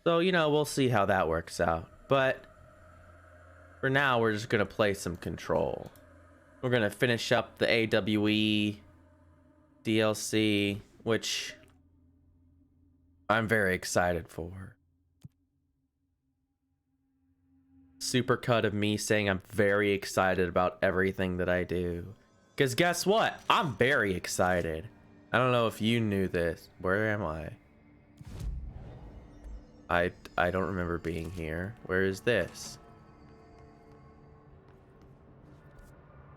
So, you know, we'll see how that works out. But for now, we're just going to play some Control. We're going to finish up the AWE DLC, which I'm very excited for. Supercut of me saying I'm very excited about everything that I do. Because guess what? I'm very excited. I don't know if you knew this. Where am I? I don't remember being here. Where is this?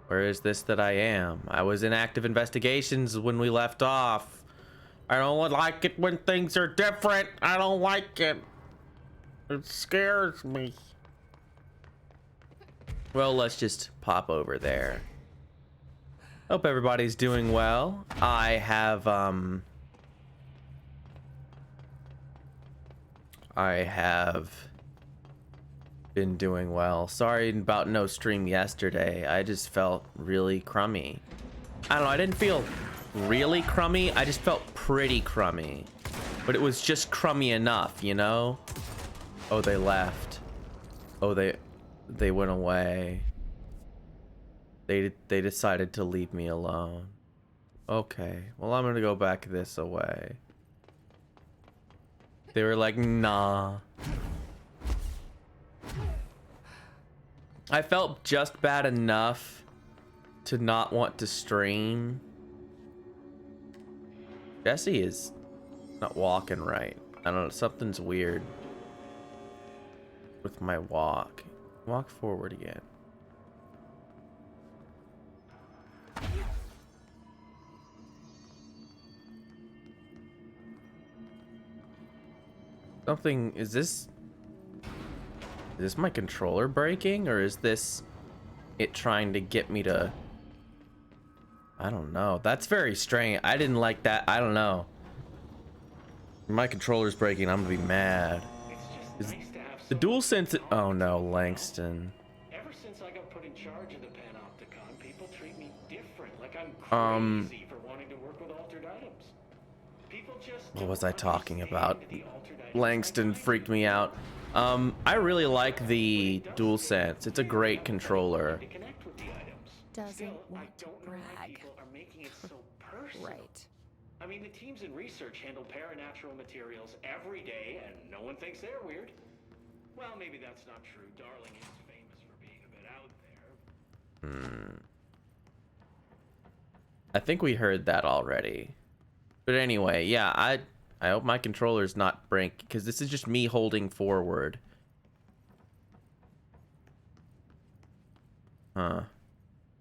Where is this that I am? I was in active investigations when we left off. I don't like it when things are different. I don't like it. It scares me. Well, let's just pop over there. Hope everybody's doing well. I have been doing well. Sorry about no stream yesterday. I just felt really crummy. I don't know, I didn't feel really crummy. I just felt pretty crummy. But it was just crummy enough, you know? Oh, they left. Oh, they went away. They decided to leave me alone. Okay, well, I'm gonna go back this way. They were like, nah. I felt just bad enough to not want to stream. Jesse is not walking right. I don't know, something's weird with my walk. Walk forward again. Something, is this my controller breaking, or is this it trying to get me to, I don't know. That's very strange. I didn't like that. I don't know. My controller's breaking. I'm gonna be mad. Is the DualSense, oh no, Langston. Ever since I got put in charge of the Panopticon, people treat me different, like I'm crazy for wanting to work with altered items. People just What was I talking about? Langston freaked me out. I really like the DualSense. It's a great controller. Doesn't want to brag. Right. I mean, the teams in research handle paranatural materials every day, and no one thinks they're weird. Well, maybe that's not true. Darling is famous for being a bit out there. I think we heard that already. But anyway, yeah, I hope my controller's not break, because this is just me holding forward. Huh.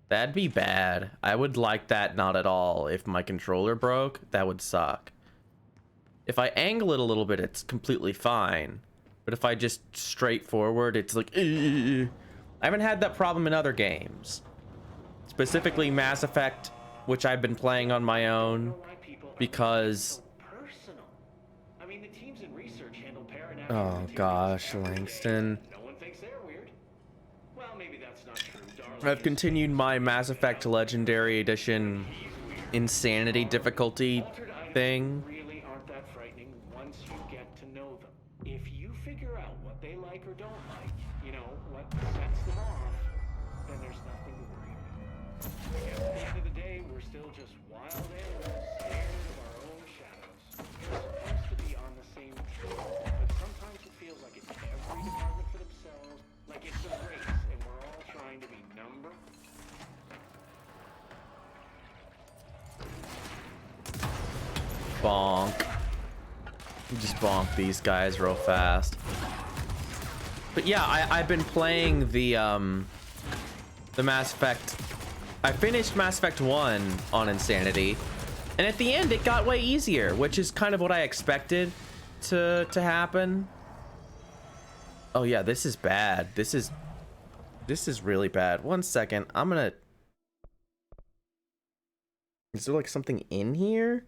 That'd be bad. I would like that not at all. If my controller broke, that would suck. If I angle it a little bit, it's completely fine. But if I just straight forward, it's like, I haven't had that problem in other games. Specifically Mass Effect, which I've been playing on my own because... Oh gosh, Langston. I've continued my Mass Effect Legendary Edition insanity difficulty thing. Really aren't that frightening once you get to know them. If you figure out what they like or don't like, you know, what sets them off, then there's nothing to worry about. At the end of the day, we're still just wild animals, scared of our own shadows. We're supposed to be on the same team, but sometimes it feels like it's every department for themselves, like it's a race, and we're all trying to be number. Bonk. Just bonk these guys real fast. But yeah, I've been playing the Mass Effect. I finished Mass Effect 1 on Insanity, and at the end it got way easier, which is kind of what I expected to happen. Oh yeah, this is bad. This is really bad. 1 second. I'm gonna... Is there like something in here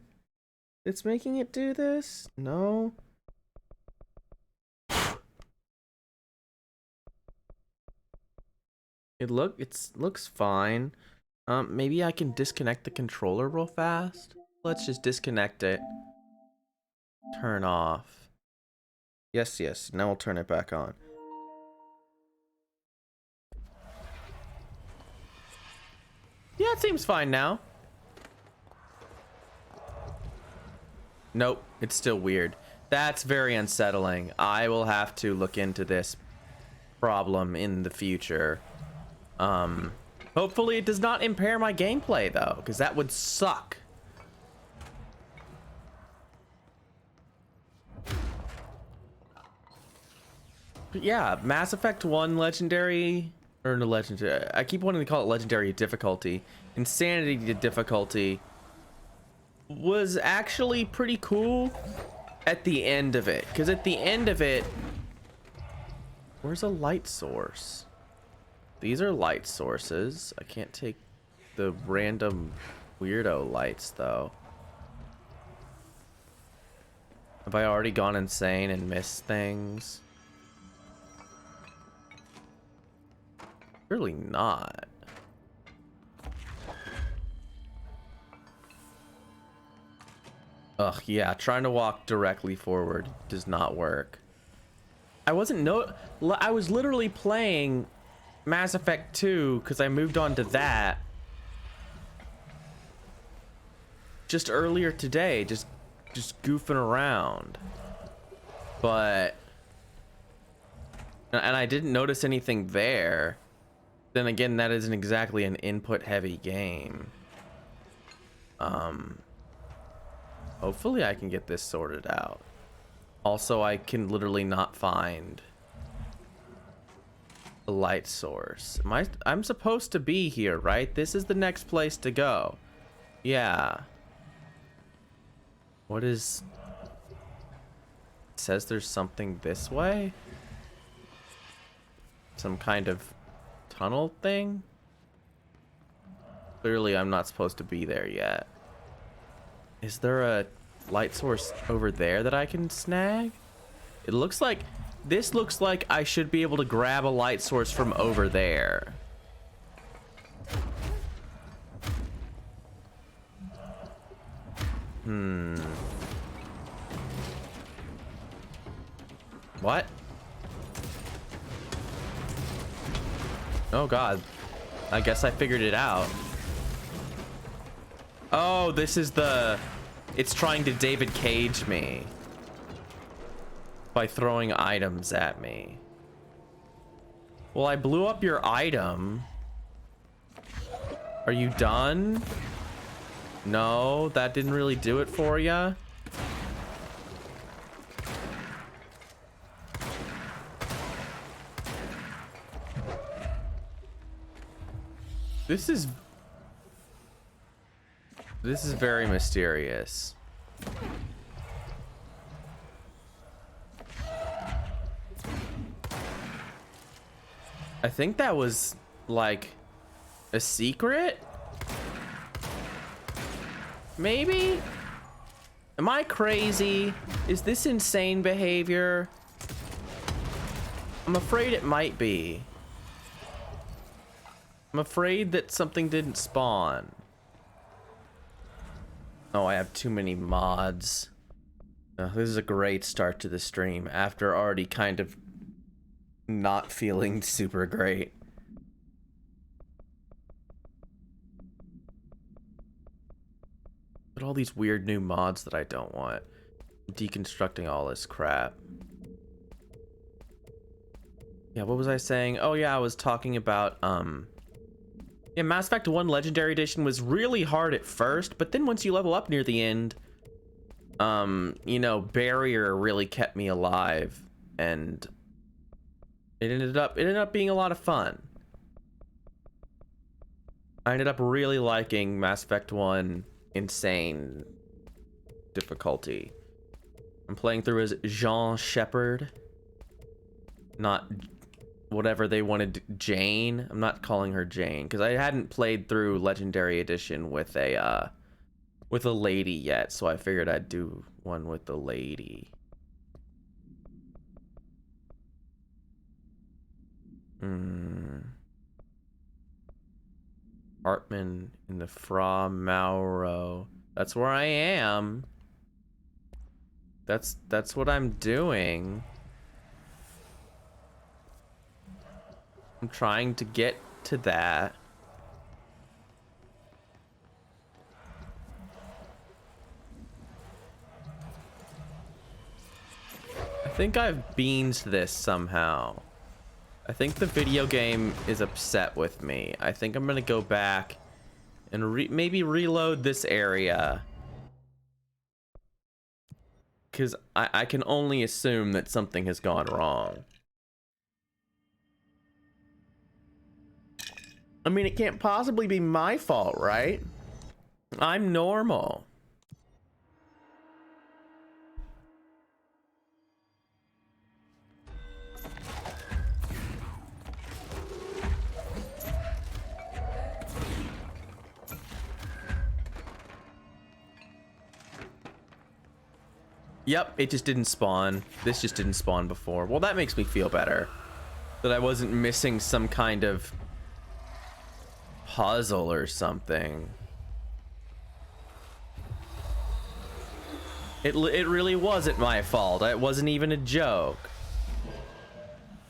that's making it do this? No. It looks fine. Maybe I can disconnect the controller real fast. Let's just disconnect it. Turn off. Yes, yes. Now we'll turn it back on. Yeah, it seems fine now. Nope, it's still weird. That's very unsettling. I will have to look into this problem in the future. Hopefully it does not impair my gameplay though, because that would suck. But yeah, Mass Effect 1 Legendary, or no Legendary, I keep wanting to call it Legendary difficulty. Insanity difficulty was actually pretty cool at the end of it. Because at the end of it, where's a light source? These are light sources. I can't take the random weirdo lights though. Have I already gone insane and missed things? Surely not. Ugh, yeah, trying to walk directly forward does not work. I was literally playing Mass Effect 2 because I moved on to that just earlier today, just goofing around. But and I didn't notice anything there. Then again, that isn't exactly an input heavy game. Hopefully I can get this sorted out. Also, I can literally not find a light source. I'm supposed to be here, right? This is the next place to go. Yeah. What is... It says there's something this way? Some kind of tunnel thing? Clearly I'm not supposed to be there yet. Is there a light source over there that I can snag? It looks like... This looks like I should be able to grab a light source from over there. What? Oh god. I guess I figured it out. Oh, this is the... It's trying to David Cage me by throwing items at me. Well, I blew up your item. Are you done? No, that didn't really do it for ya. This is very mysterious. I think that was like a secret? Maybe? Am I crazy? Is this insane behavior? I'm afraid it might be. I'm afraid that something didn't spawn. Oh, I have too many mods. This is a great start to the stream after already kind of not feeling super great. But all these weird new mods that I don't want. I'm deconstructing all this crap. Yeah, what was I saying? Oh yeah, I was talking about yeah, Mass Effect 1 Legendary Edition was really hard at first, but then once you level up near the end, you know, Barrier really kept me alive, and it ended up being a lot of fun. I ended up really liking Mass Effect 1 Insane difficulty. I'm playing through as Jean Shepherd, not whatever they wanted, Jane. I'm not calling her Jane because I hadn't played through Legendary Edition with a lady yet, so I figured I'd do one with the lady. Hartman in the Fra Mauro. That's where I am. That's what I'm doing. I'm trying to get to that. I think I've beansed this somehow. I think the video game is upset with me. I think I'm gonna go back and maybe reload this area. Because I can only assume that something has gone wrong. I mean, it can't possibly be my fault, right? I'm normal. Yep, it just didn't spawn. This just didn't spawn before. Well, that makes me feel better. That I wasn't missing some kind of puzzle or something. It really wasn't my fault. It wasn't even a joke.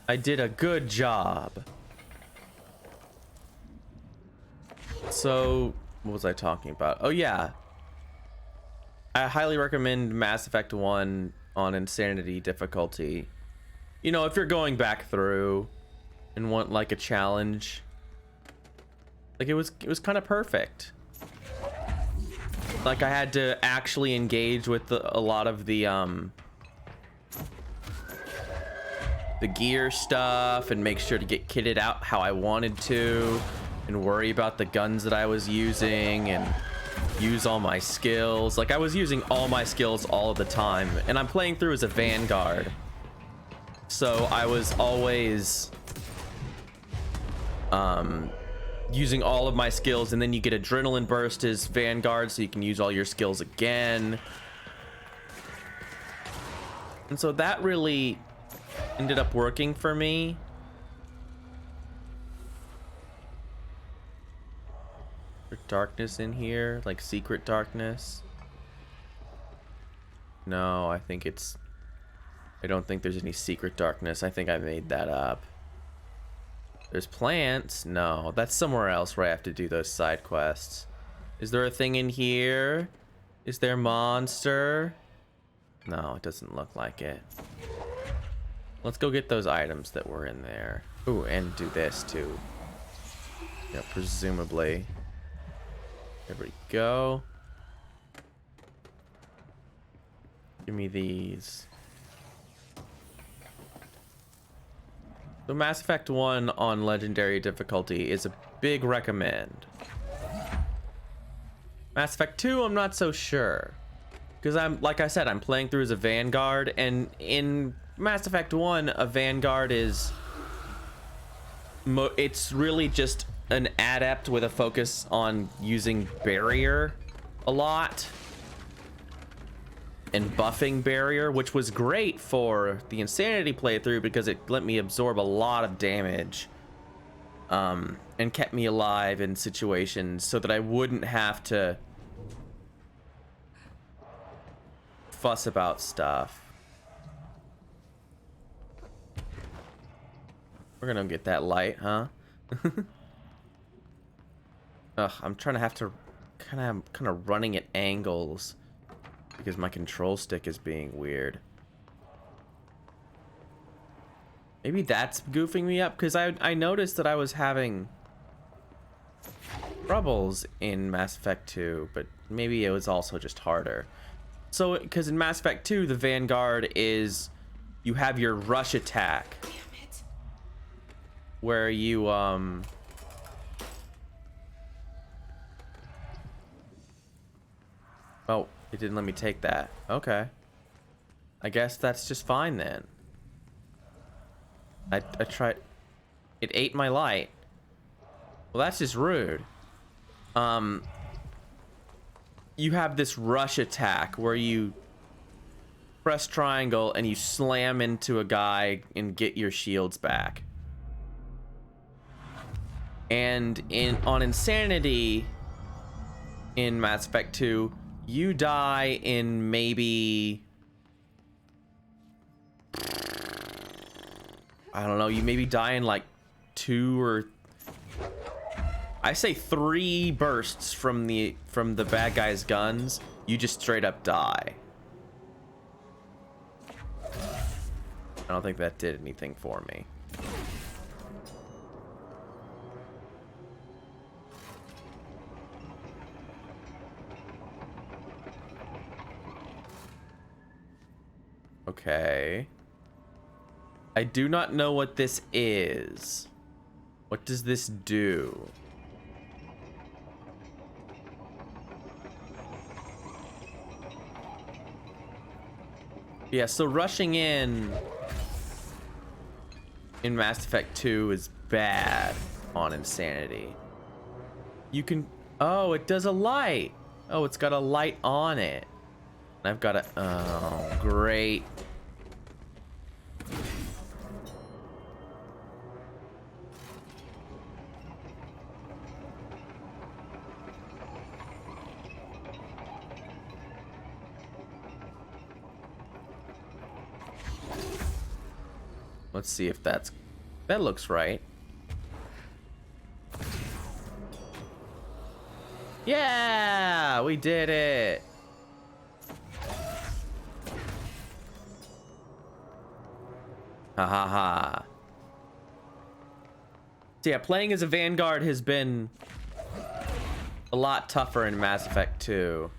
I did a good job. So, what was I talking about? Oh yeah. I highly recommend Mass Effect 1 on Insanity difficulty. You know, if you're going back through and want like a challenge. Like it was kind of perfect. Like I had to actually engage with a lot of the gear stuff and make sure to get kitted out how I wanted to and worry about the guns that I was using and use all my skills. Like I was using all my skills all of the time, and I'm playing through as a Vanguard, so I was always using all of my skills, and then you get adrenaline burst as Vanguard, so you can use all your skills again. And so that really ended up working for me. There's darkness in here, like secret darkness. No, I don't think there's any secret darkness. I think I made that up. There's plants. No, that's somewhere else where I have to do those side quests. Is there a thing in here? Is there a monster? No, it doesn't look like it. Let's go get those items that were in there. Ooh, and do this too. Yeah, presumably. There we go. Give me these. So Mass Effect 1 on Legendary difficulty is a big recommend. Mass Effect 2, I'm not so sure. Because like I said, I'm playing through as a Vanguard, and in Mass Effect 1, a Vanguard is... it's really just an adept with a focus on using barrier a lot. And buffing barrier, which was great for the Insanity playthrough because it let me absorb a lot of damage. And kept me alive in situations so that I wouldn't have to fuss about stuff. We're gonna get that light, huh? Ugh, I'm trying to have to kind of running at angles because my control stick is being weird. Maybe that's goofing me up, because I noticed that I was having troubles in Mass Effect 2, but maybe it was also just harder. So, because in Mass Effect 2, the Vanguard is, you have your rush attack, where you, oh, it didn't let me take that. Okay. I guess that's just fine then. I tried. It ate my light. Well, that's just rude. You have this rush attack where you press triangle and you slam into a guy and get your shields back. And on Insanity in Mass Effect 2, you die in maybe, I don't know, you maybe die in like 2 or I say 3 bursts from the bad guy's guns, you just straight up die. I don't think that did anything for me. Okay. I do not know what this is. What does this do? Yeah, so rushing in Mass Effect 2 is bad on Insanity. You can... Oh, it does a light. Oh, it's got a light on it. I've got a... Oh, great. Let's see if that looks right. Yeah, we did it. Ha ha ha. So yeah, playing as a Vanguard has been a lot tougher in Mass Effect 2.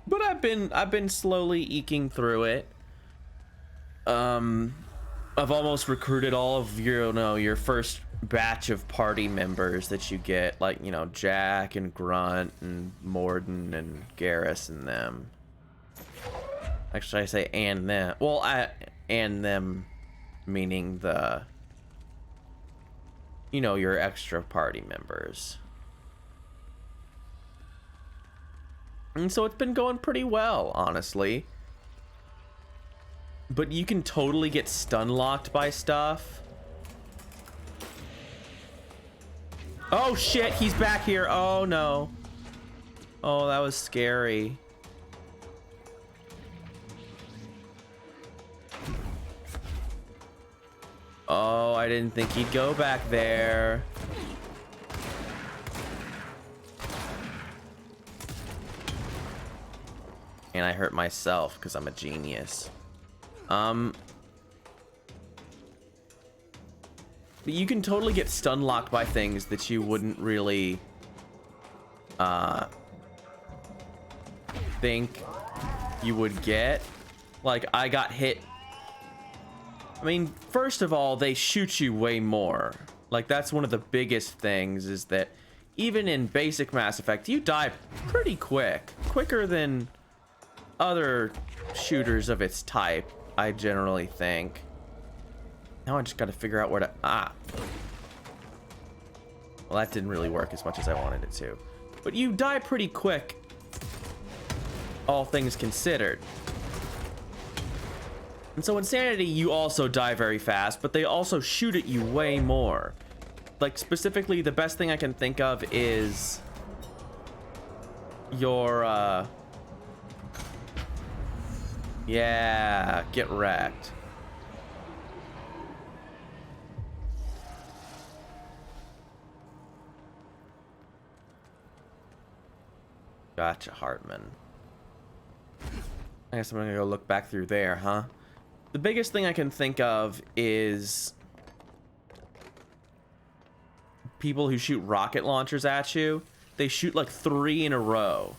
But I've been slowly eking through it. I've almost recruited all of your first batch of party members that you get, like, Jack and Grunt and Morden and Garrus and them. Actually, I say and them. Well, and them meaning the, your extra party members. And so it's been going pretty well, honestly. But you can totally get stun locked by stuff. Oh shit, he's back here. Oh no. Oh, that was scary. Oh, I didn't think he'd go back there. And I hurt myself because I'm a genius. But you can totally get stun locked by things that you wouldn't really think you would get. Like, I got hit. I mean, first of all, they shoot you way more. Like, that's one of the biggest things, is that even in basic Mass Effect, you die pretty quick. Quicker than other shooters of its type, I generally think. Now I just got to figure out where to... Well, that didn't really work as much as I wanted it to. But you die pretty quick, all things considered. And so Insanity, you also die very fast, but they also shoot at you way more. Like, specifically, the best thing I can think of is your, yeah, get wrecked. Gotcha, Hartman. I guess I'm gonna go look back through there, huh? The biggest thing I can think of is people who shoot rocket launchers at you. They shoot like 3 in a row.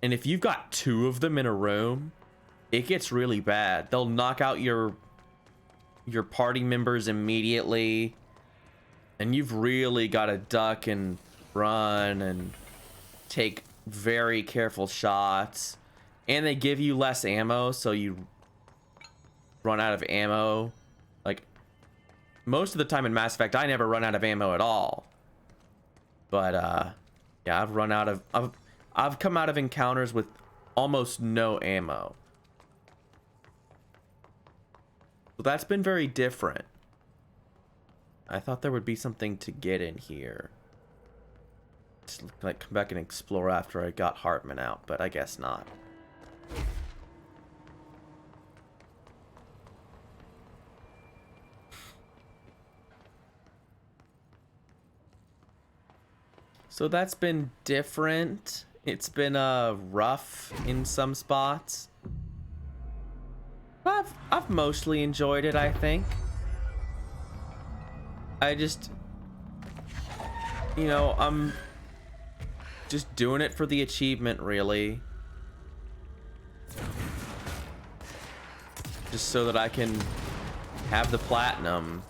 And if you've got 2 of them in a room, it gets really bad. They'll knock out your party members immediately. And you've really got to duck and run and take very careful shots. And they give you less ammo, so you run out of ammo. Like, most of the time in Mass Effect, I never run out of ammo at all. But yeah, I've run out of I've come out of encounters with almost no ammo. So that's been very different. I thought there would be something to get in here. Just like come back and explore after I got Hartman out, but I guess not. So that's been different. It's been rough in some spots. I've mostly enjoyed it, I think. I just, you know, I'm just doing it for the achievement, really. Just so that I can have the platinum.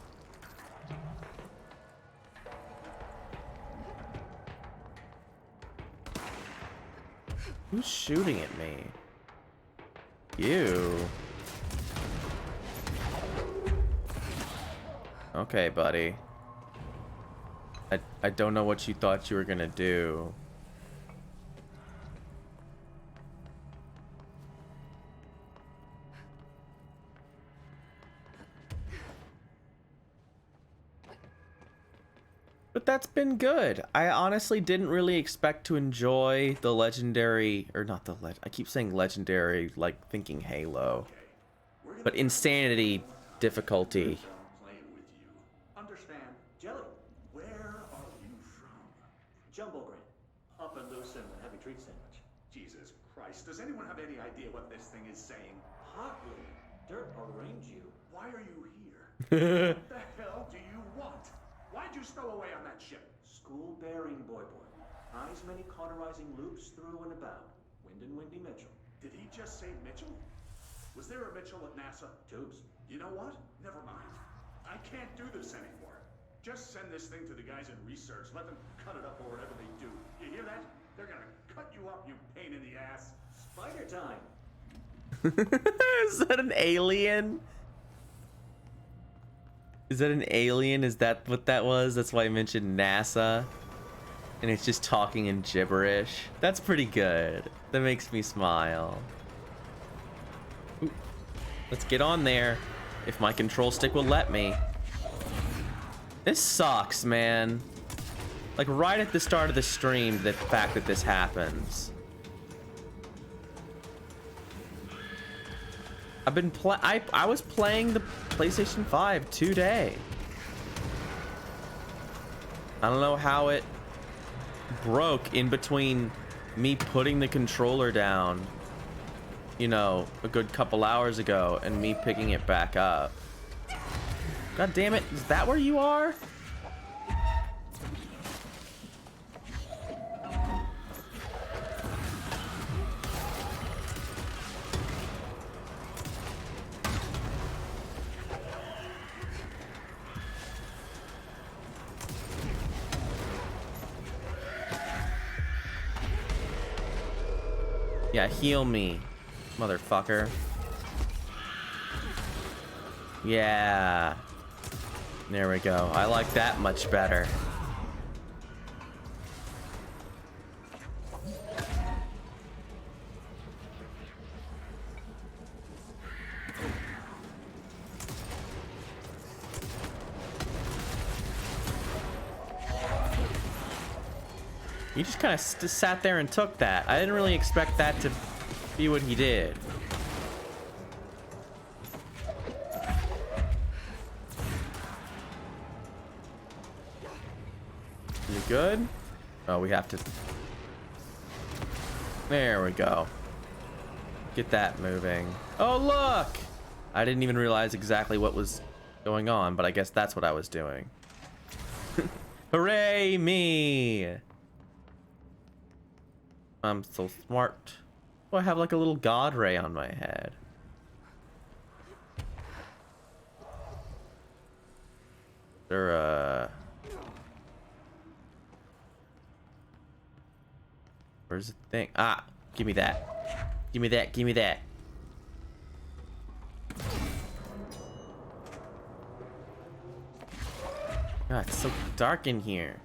Who's shooting at me? You. Okay, buddy. I don't know what you thought you were gonna do. But that's been good. I honestly didn't really expect to enjoy the legendary, or not the I keep saying legendary, like thinking Halo. But insanity difficulty. Playing with you. Understand? Jelly, where are you from? Jumbo Grain. Up and loose and heavy treat sandwich. Jesus Christ, does anyone have any idea what this thing is saying? Hotly. Dirt arrange you. Why are you here? What the hell do you want? Why'd you stow away on that ship? School bearing boy. Eyes many cauterizing loops through and about. Wind and Windy Mitchell. Did he just say Mitchell? Was there a Mitchell at NASA? Tubes. You know what? Never mind. I can't do this anymore. Just send this thing to the guys in research. Let them cut it up or whatever they do. You hear that? They're gonna cut you up, you pain in the ass. Spider time. Is that an alien? Is that an alien? Is that what that was? That's why I mentioned NASA. And it's just talking in gibberish. That's pretty good. That makes me smile. Ooh. Let's get on there. If my control stick will let me. This sucks, man. Like right at the start of the stream, the fact that this happens. I've been I was playing the PlayStation 5 today. I don't know how it broke in between me putting the controller down, you know, a good couple hours ago and me picking it back up. God damn it, is that where you are? Yeah, heal me, motherfucker. Yeah. There we go. I like that much better. He just kind of sat there and took that. I didn't really expect that to be what he did. You good? Oh, we have to... There we go. Get that moving. Oh, look! I didn't even realize exactly what was going on, but I guess that's what I was doing. Hooray, me! I'm so smart. Oh, I have like a little god ray on my head. There, where's the thing? Ah, give me that. Give me that, give me that. God, it's so dark in here.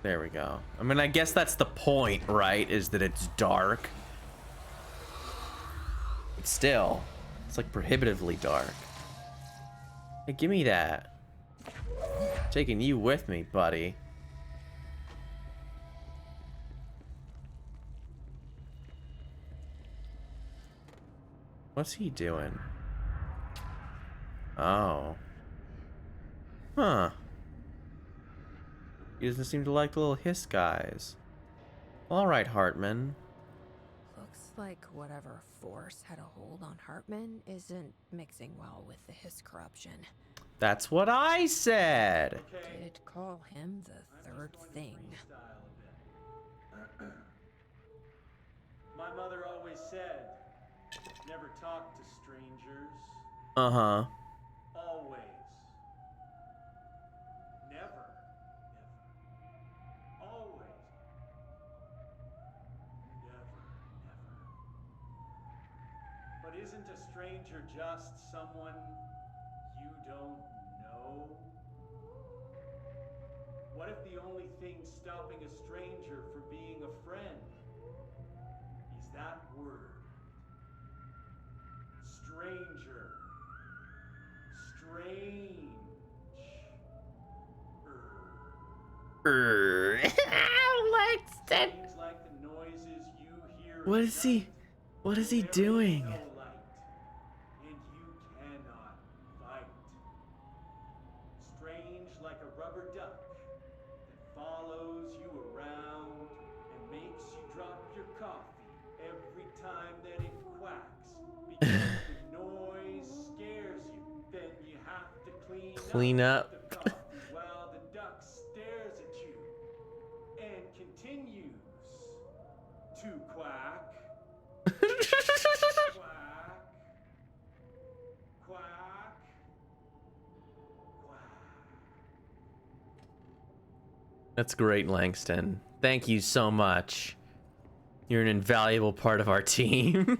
There we go. I mean, I guess that's the point, right? Is that it's dark. But still, it's like prohibitively dark. Hey, give me that. Taking you with me, buddy. What's he doing? Oh. Huh. He doesn't seem to like the little hiss guys. All right, Hartman. Looks like whatever force had a hold on Hartman isn't mixing well with the his corruption. That's what I said. Did call him the third thing. My mother always said, never talk to strangers. Uh-huh. Always. Never. Always. Never. But isn't a stranger just someone you don't know? What if the only thing stopping a stranger from being a friend is that word? Stranger. Strange. Langston. Things like the noises you hear. What is he? What is he doing? No light, and you cannot fight. Strange like a rubber duck that follows you around and makes you drop your coffee every time that it quacks because the noise scares you. Then you have to clean up. the coffee while the duck stares at you and continues to quack. Quack. Quack. Quack. That's great, Langston. Thank you so much. You're an invaluable part of our team.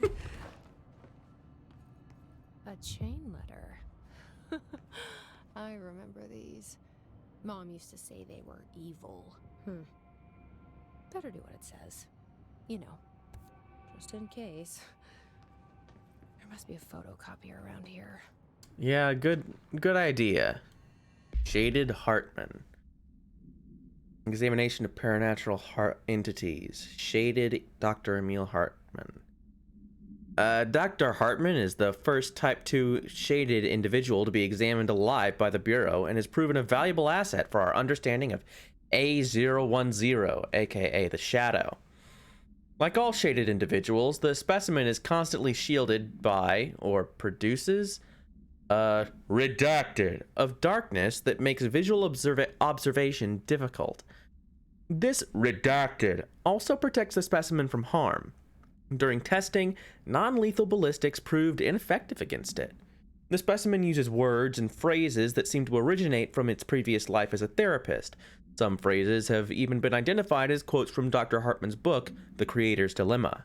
A chain letter. I remember these. Mom used to say they were evil. Better do what it says. You know, just in case. There must be a photocopier around here. Yeah, good idea. Shaded Hartman. Examination of paranatural entities. Shaded Dr. Emil Hartman. Dr. Hartman is the first Type 2 shaded individual to be examined alive by the Bureau and has proven a valuable asset for our understanding of A010, aka the Shadow. Like all shaded individuals, the specimen is constantly shielded by, or produces, redacted of darkness that makes visual observation difficult. This redacted also protects the specimen from harm. During testing, non-lethal ballistics proved ineffective against it. The specimen uses words and phrases that seem to originate from its previous life as a therapist. Some phrases have even been identified as quotes from Dr. Hartman's book, The Creator's Dilemma.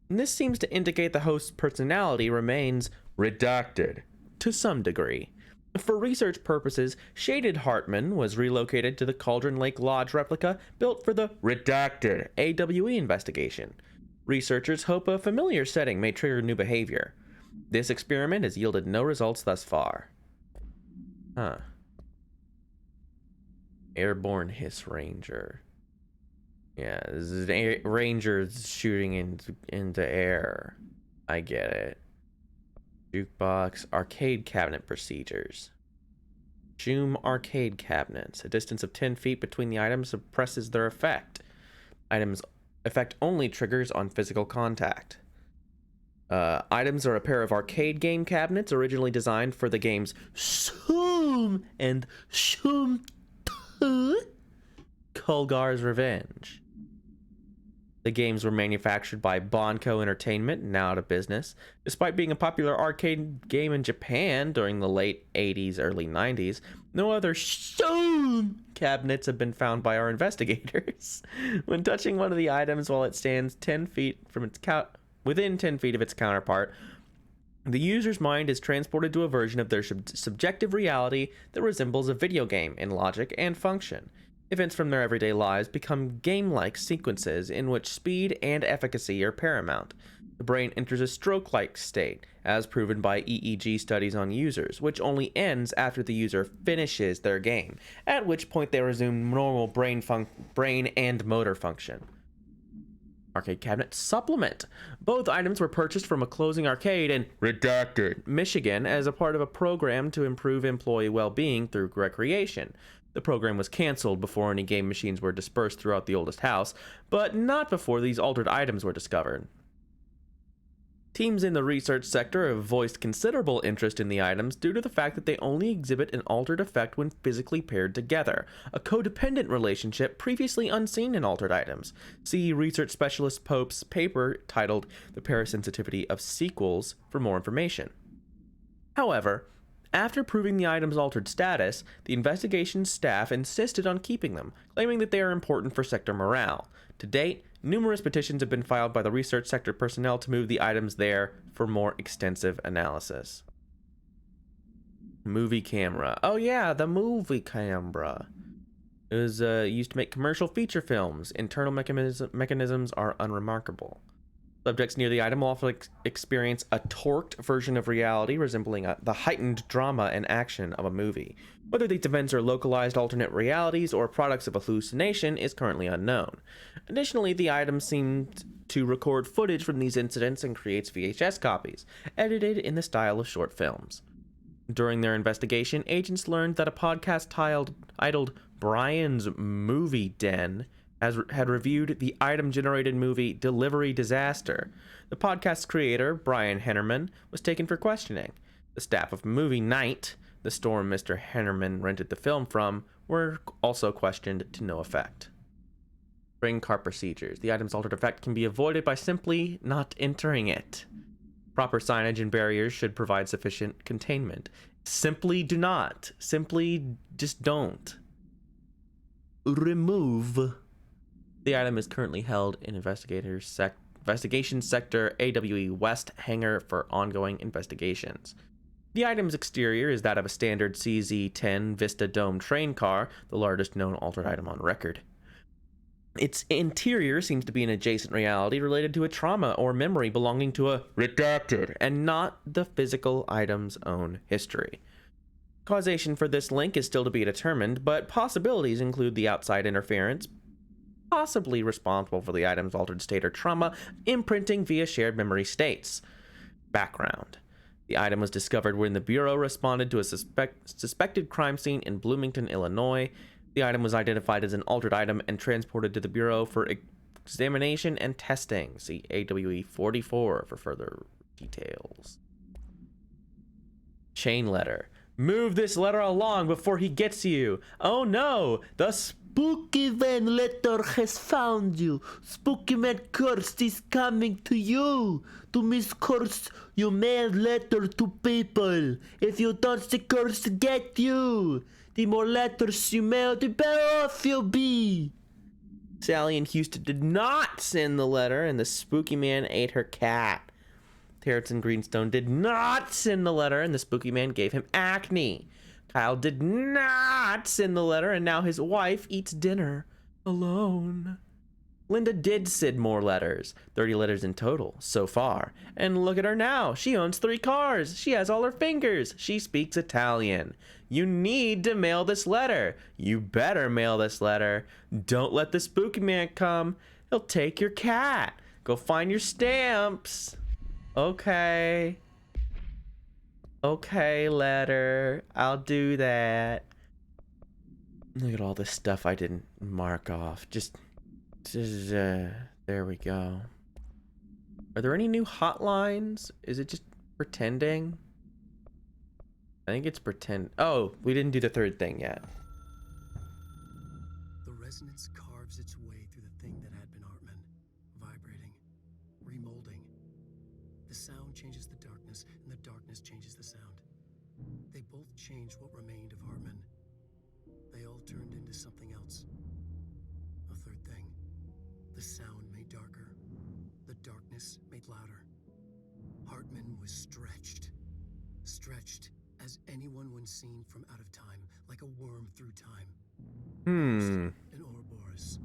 And this seems to indicate the host's personality remains redacted, to some degree. For research purposes, Shaded Hartman was relocated to the Cauldron Lake Lodge replica built for the redacted AWE investigation. Researchers hope a familiar setting may trigger new behavior. This experiment has yielded no results thus far. Huh. Airborne Hiss Ranger. Yeah, this is Rangers shooting into air. I get it. Jukebox, arcade cabinet procedures. Zoom arcade cabinets. A distance of 10 feet between the items suppresses their effect. Items effect only triggers on physical contact. Items are a pair of arcade game cabinets originally designed for the games Zoom and Zoom 2, Kulgar's Revenge. The games were manufactured by Bonco Entertainment, now out of business. Despite being a popular arcade game in Japan during the late 80s, early 90s, no other Zoom cabinets have been found by our investigators. When touching one of the items while it stands 10 feet from its within 10 feet of its counterpart, the user's mind is transported to a version of their subjective reality that resembles a video game in logic and function. Events from their everyday lives become game-like sequences in which speed and efficacy are paramount. The brain enters a stroke-like state, as proven by EEG studies on users, which only ends after the user finishes their game, at which point they resume normal brain and motor function. Arcade cabinet supplement. Both items were purchased from a closing arcade in redacted Michigan as a part of a program to improve employee well-being through recreation. The program was canceled before any game machines were dispersed throughout the oldest house, but not before these altered items were discovered. Teams in the research sector have voiced considerable interest in the items due to the fact that they only exhibit an altered effect when physically paired together, a codependent relationship previously unseen in altered items. See research specialist Pope's paper titled The Parasensitivity of Sequels for more information. However, after proving the item's altered status, the investigation staff insisted on keeping them, claiming that they are important for sector morale. To date, numerous petitions have been filed by the research sector personnel to move the items there for more extensive analysis. Movie camera. Oh yeah, the movie camera. It was used to make commercial feature films. Internal mechanisms are unremarkable. Subjects near the item will often experience a torqued version of reality resembling the heightened drama and action of a movie. Whether these events are localized alternate realities or products of hallucination is currently unknown. Additionally, the item seemed to record footage from these incidents and creates VHS copies, edited in the style of short films. During their investigation, agents learned that a podcast titled Brian's Movie Den had reviewed the item-generated movie Delivery Disaster. The podcast's creator, Brian Hennerman, was taken for questioning. The staff of Movie Night, the store Mr. Hennerman rented the film from, were also questioned to no effect. Bring car procedures. The item's altered effect can be avoided by simply not entering it. Proper signage and barriers should provide sufficient containment. Simply do not. Simply just don't. Remove. The item is currently held in Investigation Sector AWE West hangar for ongoing investigations. The item's exterior is that of a standard CZ-10 Vista Dome train car, the largest known altered item on record. Its interior seems to be an adjacent reality related to a trauma or memory belonging to a redacted, and not the physical item's own history. Causation for this link is still to be determined, but possibilities include the outside interference, possibly responsible for the item's altered state or trauma, imprinting via shared memory states. Background. The item was discovered when the Bureau responded to a suspected crime scene in Bloomington, Illinois. The item was identified as an altered item and transported to the Bureau for examination and testing. See AWE 44 for further details. Chain letter. Move this letter along before he gets you. Oh no! The Spooky Man letter has found you. Spooky Man curse is coming to you. To miscurse your mail letter to people. If you don't, the curse get you. The more letters you mail, the better off you'll be. Sally in Houston did not send the letter, and the Spooky Man ate her cat. Terrence in Greenstone did not send the letter, and the Spooky Man gave him acne. Kyle did not send the letter, and now his wife eats dinner alone. Linda did send more letters, 30 letters in total so far. And look at her now. She owns 3 cars. She has all her fingers. She speaks Italian. You need to mail this letter. You better mail this letter. Don't let the Spooky Man come. He'll take your cat. Go find your stamps. Okay. Okay, letter. I'll do that. Look at all this stuff I didn't mark off. There we go. Are there any new hotlines? Is it just pretending? I think it's pretend. Oh, we didn't do the third thing yet. The resonance carves its way through the thing that had been Hartman, vibrating, remolding. The sound changes the darkness, and the darkness changes the sound. They both changed what remained of Hartman. They all turned into something else. A third thing. The sound made darker. The darkness made louder. Hartman was stretched. Stretched as anyone when seen from out of time, like a worm through time. An Ouroboros.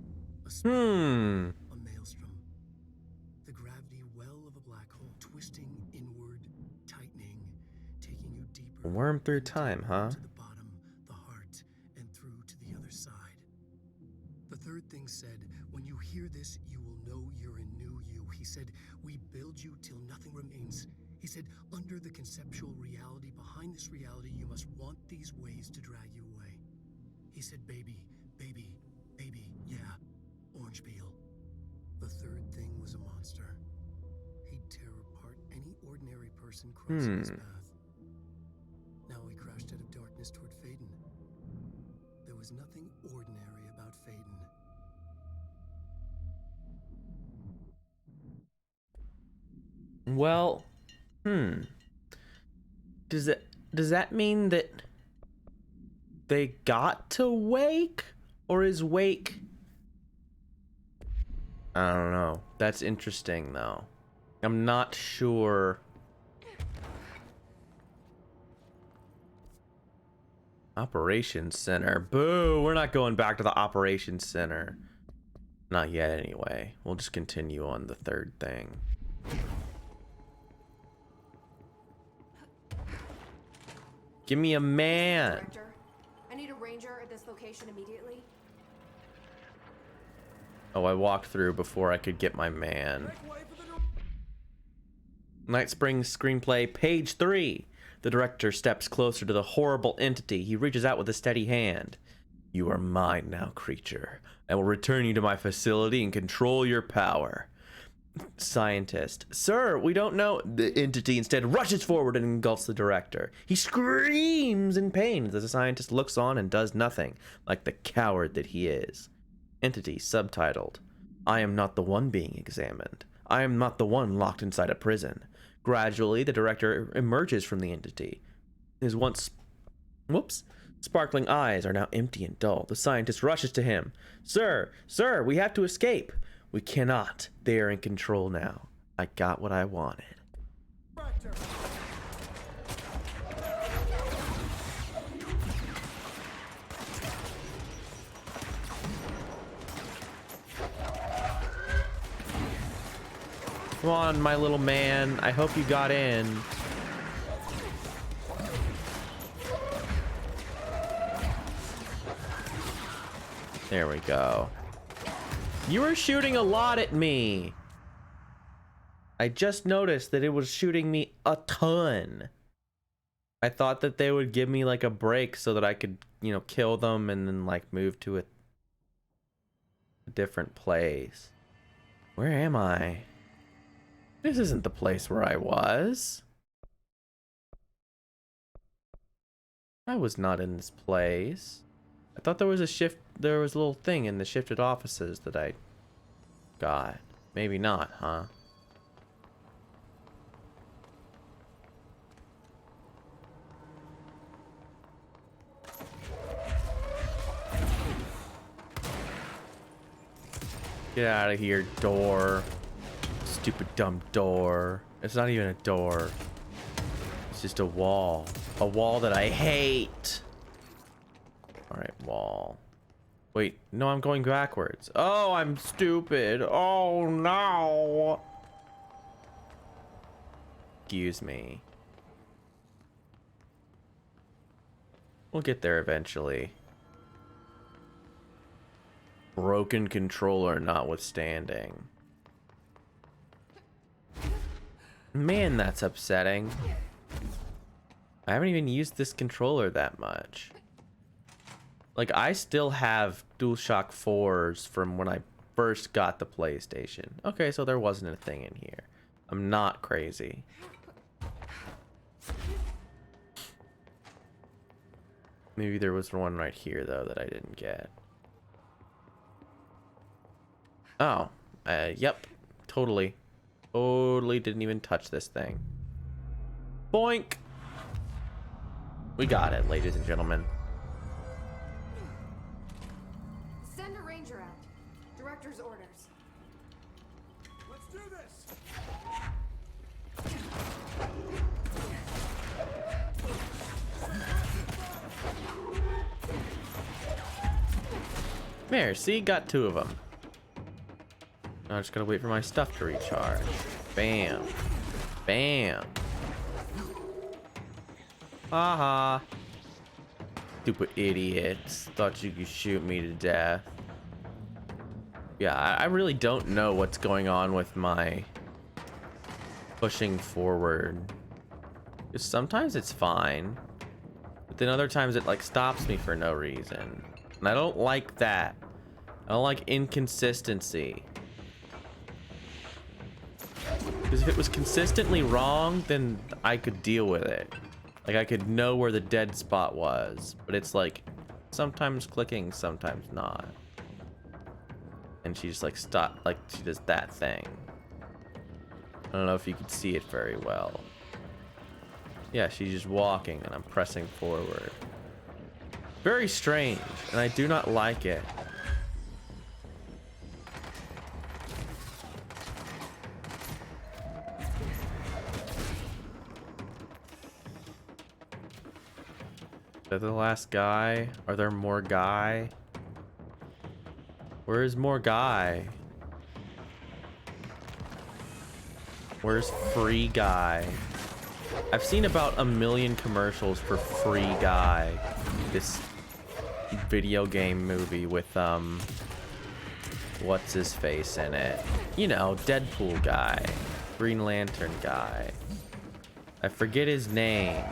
A spiral. A maelstrom. The gravity well of a black hole, twisting inward, tightening, taking you deeper. Worm through time, huh? To the bottom, the heart, and through to the other side. The third thing said, when you hear this, you will know you're in new you. He said, we build you till nothing remains. He said, under the conceptual reality behind this reality, you must want these ways to drag you away. He said baby, baby, baby, yeah, orange peel. The third thing was a monster. He'd tear apart any ordinary person crossing his path. Now he crashed out of darkness toward Faden. There was nothing ordinary about Faden. Well, does that mean that they got to Wake? Or is Wake... I don't know. That's interesting, though. I'm not sure. Operations Center. Boo! We're not going back to the Operations Center. Not yet, anyway. We'll just continue on the third thing. Give me a man. Director, I need a ranger at this location immediately. Oh, I walked through before I could get my man. Night Spring screenplay, page 3. The director steps closer to the horrible entity. He reaches out with a steady hand. You are mine now, creature. I will return you to my facility and control your power. Scientist. Sir, we don't know. The entity instead rushes forward and engulfs the director. He screams in pain as the scientist looks on and does nothing, like the coward that he is. Entity subtitled. I am not the one being examined. I am not the one locked inside a prison. Gradually, the director emerges from the entity. His once sparkling eyes are now empty and dull. The scientist rushes to him. Sir, sir, we have to escape. We cannot. They are in control now. I got what I wanted. Come on, my little man. I hope you got in. There we go. You were shooting a lot at me. I just noticed that it was shooting me a ton. I thought that they would give me like a break so that I could, you know, kill them and then like move to a different place. Where am I? This isn't the place where I was. I was not in this place. I thought there was a little thing in the shifted offices that I got. Maybe not, huh? Get out of here, door. Stupid dumb door. It's not even a door. It's just a wall. A wall that I hate. Alright, wall. Wait, no, I'm going backwards. Oh, I'm stupid. Oh, no. Excuse me. We'll get there eventually. Broken controller notwithstanding. Man, that's upsetting. I haven't even used this controller that much. Like, I still have DualShock 4s from when I first got the PlayStation. Okay, so there wasn't a thing in here. I'm not crazy. Maybe there was one right here, though, that I didn't get. Oh, yep, totally. Totally didn't even touch this thing. Boink! We got it, ladies and gentlemen. Send a ranger out. Director's orders. Let's do this! There, see, got 2 of them. Now I just gotta wait for my stuff to recharge. Bam. Bam. Haha. Stupid idiots. Thought you could shoot me to death. Yeah, I really don't know what's going on with my pushing forward. Because sometimes it's fine. But then other times it like stops me for no reason. And I don't like that. I don't like inconsistency. Because if it was consistently wrong, then I could deal with it. Like, I could know where the dead spot was. But it's like, sometimes clicking, sometimes not. And she just like stop, like she does that thing. I don't know if you could see it very well. Yeah, she's just walking and I'm pressing forward. Very strange, and I do not like it. Is that the last guy? Are there more guy? Where is more guy? Where's free guy? I've seen about 1 million commercials for Free Guy. This video game movie with what's his face in it? You know, Deadpool guy, Green Lantern guy. I forget his name.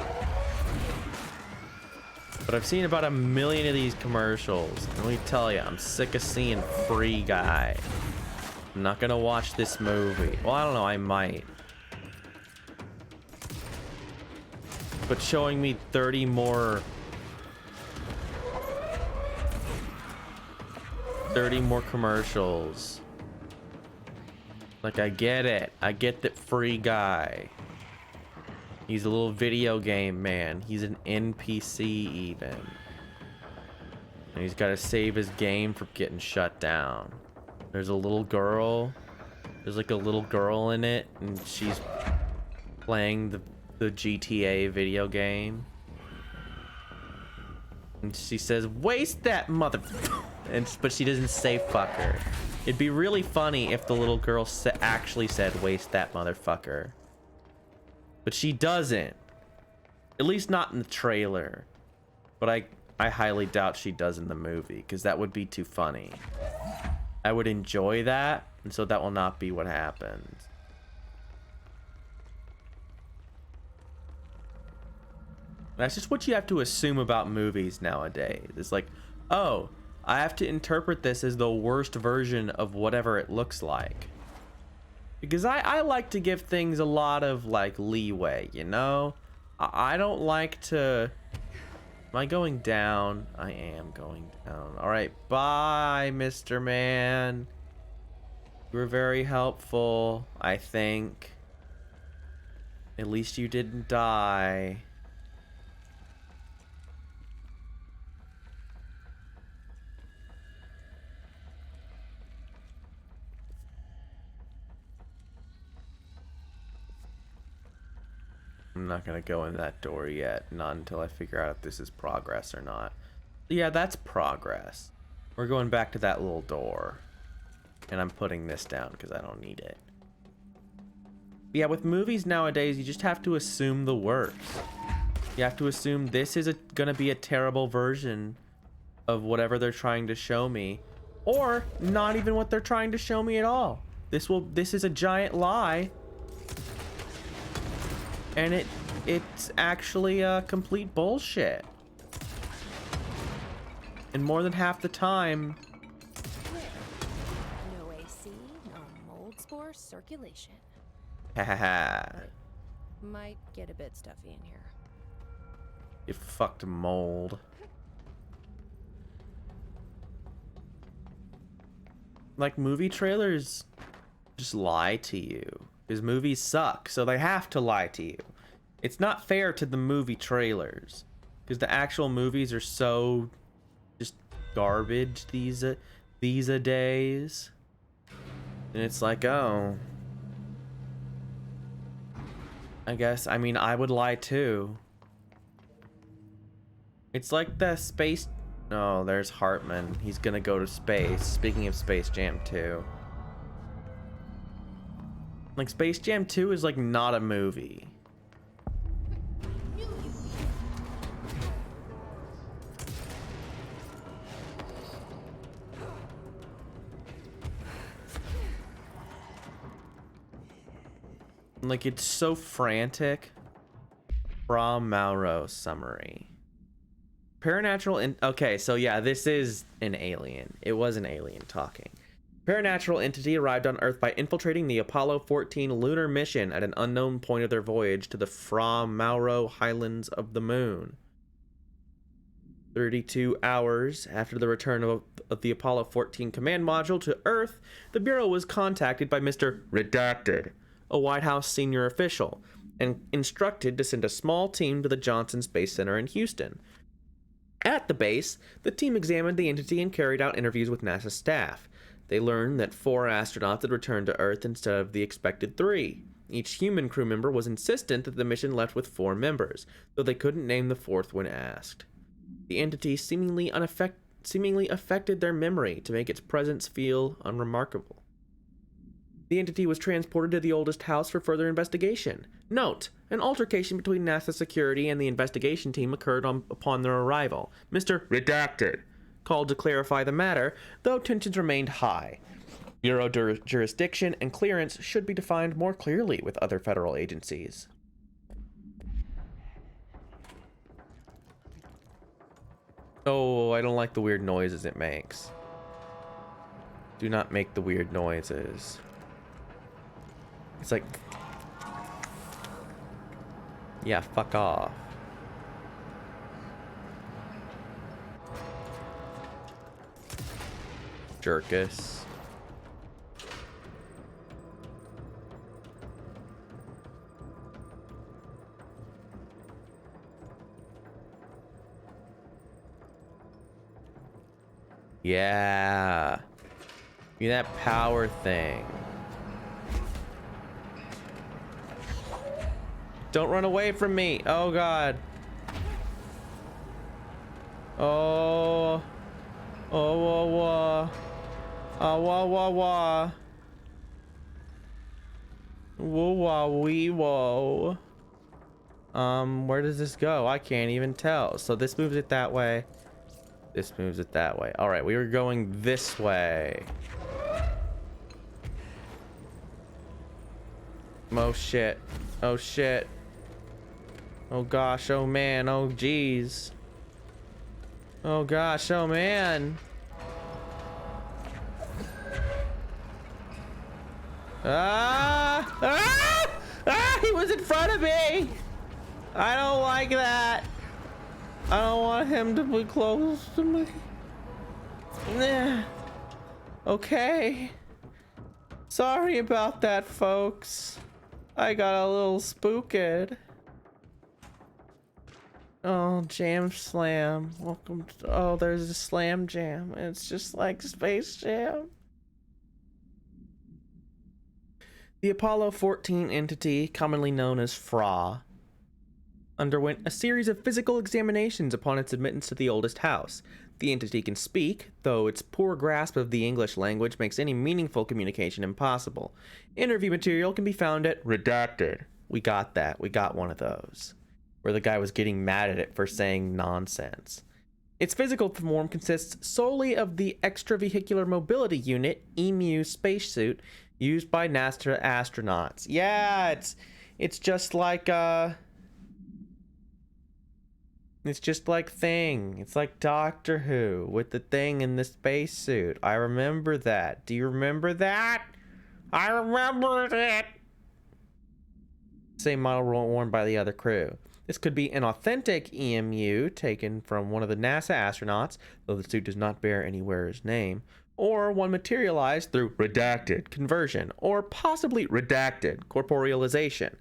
But I've seen about 1 million of these commercials. And let me tell you, I'm sick of seeing Free Guy. I'm not gonna watch this movie. Well, I don't know, I might. But showing me 30 more commercials. Like, I get it. I get that Free Guy. He's a little video game man. He's an NPC even. And he's got to save his game from getting shut down. There's a little girl. There's like a little girl in it, and she's playing the GTA video game. And she says, "Waste that mother," but she doesn't say fucker. It'd be really funny if the little girl actually said, "Waste that motherfucker." But she doesn't. At least not in the trailer. But I highly doubt she does in the movie, because that would be too funny. I would enjoy that, and so that will not be what happens. That's just what you have to assume about movies nowadays. It's like, oh, I have to interpret this as the worst version of whatever it looks like. Because I like to give things a lot of, like, leeway, you know? I don't like to... Am I going down? I am going down. Alright, bye, Mr. Man. You were very helpful, I think. At least you didn't die. I'm not gonna go in that door yet, not until I figure out if this is progress or not. Yeah, that's progress. We're going back to that little door. And I'm putting this down because I don't need it. But yeah, with movies nowadays, you just have to assume the worst. You have to assume this is gonna be a terrible version of whatever they're trying to show me. Or not even what they're trying to show me at all. This is a giant lie. And it's actually complete bullshit. And more than half the time... No AC, no mold spore circulation. Haha. Might get a bit stuffy in here. You fucked mold. Like, movie trailers just lie to you. Because movies suck, so they have to lie to you. It's not fair to the movie trailers. Because the actual movies are so just garbage these days. And it's like, oh. I guess, I mean, I would lie too. It's like the space... Oh, there's Hartman. He's gonna go to space. Speaking of Space Jam 2. Like, Space Jam 2 is, like, not a movie. Like, it's so frantic. Bra Mauro summary. Okay, so yeah, this is an alien. It was an alien talking. Paranatural entity arrived on Earth by infiltrating the Apollo 14 lunar mission at an unknown point of their voyage to the Fra Mauro Highlands of the Moon. 32 hours after the return of the Apollo 14 command module to Earth, the Bureau was contacted by Mr. Redacted, a White House senior official, and instructed to send a small team to the Johnson Space Center in Houston. At the base, the team examined the entity and carried out interviews with NASA staff. They learned that 4 astronauts had returned to Earth instead of the expected 3. Each human crew member was insistent that the mission left with 4 members, though they couldn't name the 4th when asked. The entity seemingly affected their memory to make its presence feel unremarkable. The entity was transported to the oldest house for further investigation. Note, an altercation between NASA security and the investigation team occurred upon their arrival. Mr. Redacted called to clarify the matter, though tensions remained high. Bureau jurisdiction and clearance should be defined more clearly with other federal agencies. Oh, I don't like the weird noises it makes. Do not make the weird noises. It's like... yeah, fuck off. Jerkus. Yeah. Be that power thing. Don't run away from me. Oh god. Oh. Oh wah wah. Ah wah wah wah. Whoa wah wee whoa. Where does this go? I can't even tell. So this moves it that way. This moves it that way. All right, we were going this way. Oh shit. Oh shit. Oh gosh, oh man, oh geez. Oh gosh, oh man. Ah! Ah! Ah! He was in front of me! I don't like that. I don't want him to be close to me. Nah. Okay. Sorry about that, folks. I got a little spooked. Oh, Jam Slam. Welcome to... oh, there's a Slam Jam. It's just like Space Jam. The Apollo 14 entity, commonly known as FRA, underwent a series of physical examinations upon its admittance to the oldest house. The entity can speak, though its poor grasp of the English language makes any meaningful communication impossible. Interview material can be found at Redacted. We got that. We got one of those, where the guy was getting mad at it for saying nonsense. Its physical form consists solely of the extravehicular mobility unit, EMU spacesuit, used by NASA astronauts. Yeah, it's just like it's just like Thing. It's like Doctor Who with the Thing in the spacesuit. I remember that. Do you remember that? I remember it. Same model worn by the other crew. This could be an authentic EMU taken from one of the NASA astronauts, though the suit does not bear any wearer's name, or one materialized through redacted conversion, or possibly redacted corporealization.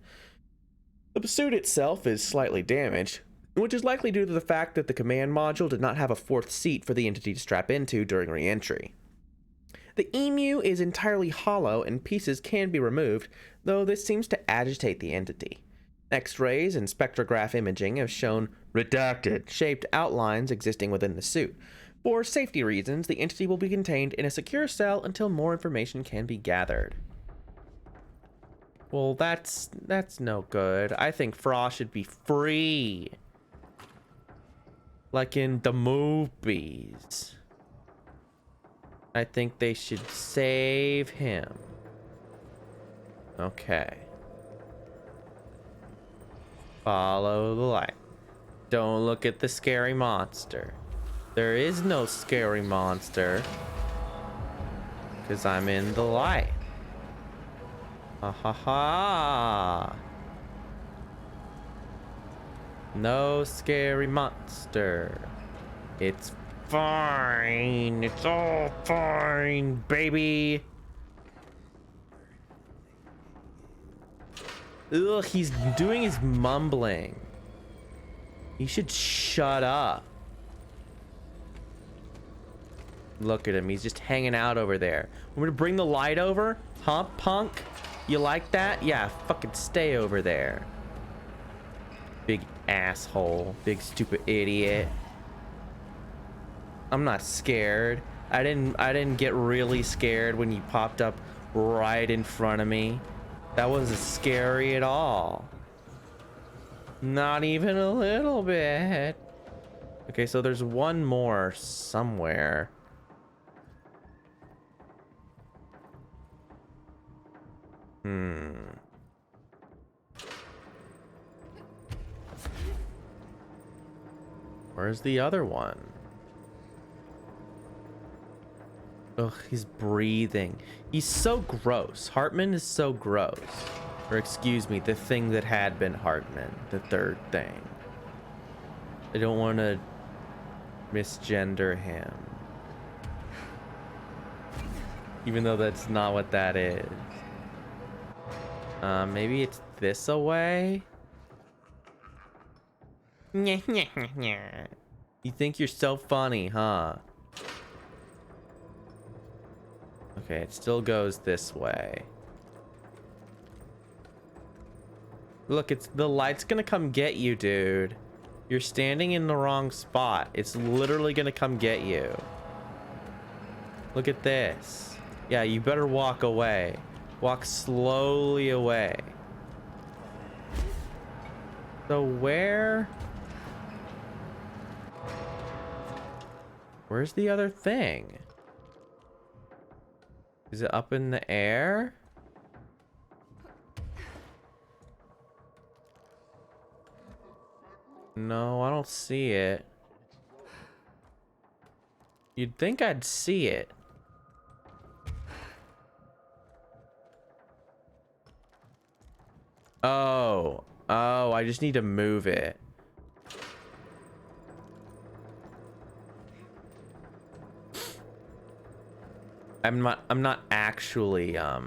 The suit itself is slightly damaged, which is likely due to the fact that the command module did not have a 4th seat for the entity to strap into during re-entry. The EMU is entirely hollow and pieces can be removed, though this seems to agitate the entity. X-rays and spectrograph imaging have shown redacted shaped outlines existing within the suit. For safety reasons, the entity will be contained in a secure cell until more information can be gathered. Well, that's no good. I think Fra should be free. Like in the movies. I think they should save him. Okay. Follow the light. Don't look at the scary monster. There is no scary monster. Because I'm in the light. Ha ha ha. No scary monster. It's fine. It's all fine, baby. Ugh, he's doing his mumbling. You should shut up. Look at him. He's just hanging out over there. Want me to bring the light over? Huh, punk? You like that? Yeah, fucking stay over there. Big asshole. Big stupid idiot. I'm not scared. I didn't get really scared when you popped up right in front of me. That wasn't scary at all. Not even a little bit. Okay, so there's one more somewhere. Where's the other one? Ugh, he's breathing. He's so gross. Hartman is so gross. Or excuse me, the thing that had been Hartman. The third thing. I don't want to misgender him. Even though that's not what that is. Maybe it's this away? You think you're so funny, huh? Okay, it still goes this way. Look, it's the light's gonna come get you, dude. You're standing in the wrong spot. It's literally gonna come get you. Look at this. Yeah, you better walk away. Walk slowly away. So where's the other thing? Is it up in the air? No, I don't see it. You'd think I'd see it. Oh, I just need to move it. I'm not actually, I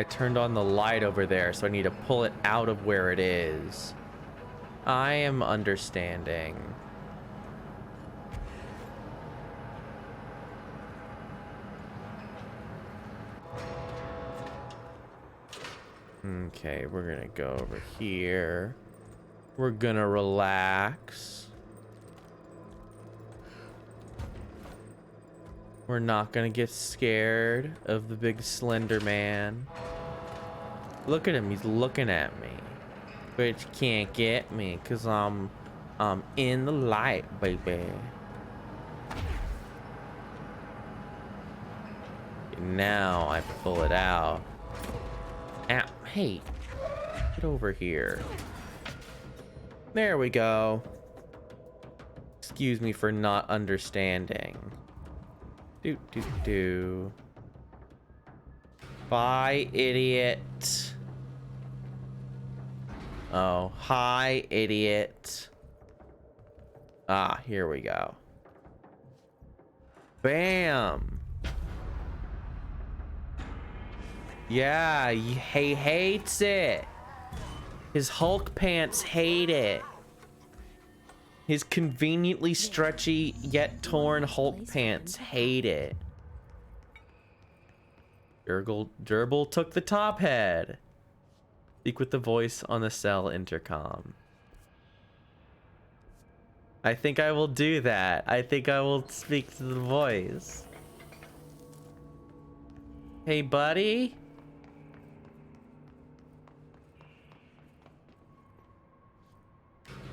turned on the light over there, so I need to pull it out of where it is. I am understanding. Okay, we're gonna go over here. We're gonna relax. We're not gonna get scared of the big slender man. Look at him, he's looking at me. But you can't get me, cause I'm in the light, baby. Now I pull it out. Ow, hey, get over here. There we go. Excuse me for not understanding. Do. Bye, idiot. Oh, hi, idiot. Ah, here we go. Bam. Yeah, he hates it. His Hulk pants hate it. His conveniently stretchy yet torn Hulk pants hate it. Gerbil took the top head. Speak with the voice on the cell intercom. I think I will do that. I think I will speak to the voice. Hey, buddy.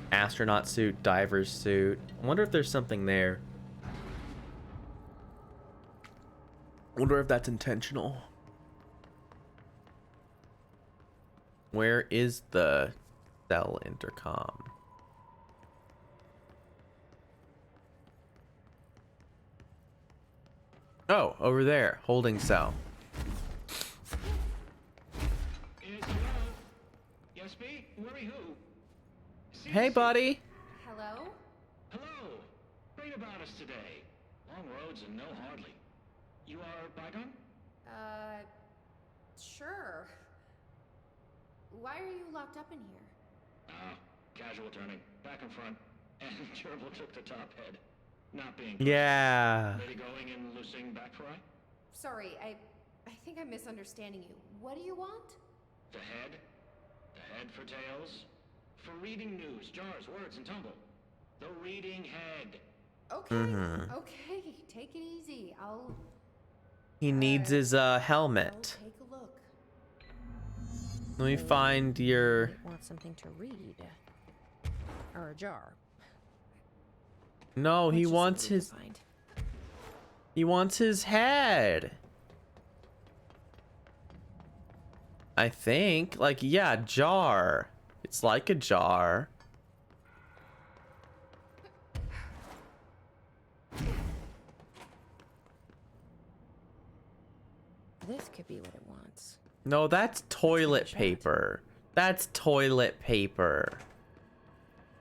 Astronaut suit, diver's suit. I wonder if there's something there. I wonder if that's intentional. Where is the cell intercom? Oh, over there, holding cell. Yes, hello? Yes, me? Worry who? Hey, buddy. Hello? Hello. Great about us today. Long roads and no hardly. You are Bygone? Sure. Why are you locked up in here? Casual turning. Back and front. And Gerbil took the top head. Not being... Yeah. Lady going and loosing back fry? Sorry, I think I'm misunderstanding you. What do you want? The head? The head for tails? For reading news, jars, words, and tumble. The reading head. Okay. Okay, take it easy. He needs his I'll helmet. take a look. Let me find your... Want something to read. Or a jar. No, he Which is wants easy to his... find. He wants his head. I think. Like, yeah, jar. It's like a jar. This could be what it wants. No, that's toilet shot. paper. That's toilet paper.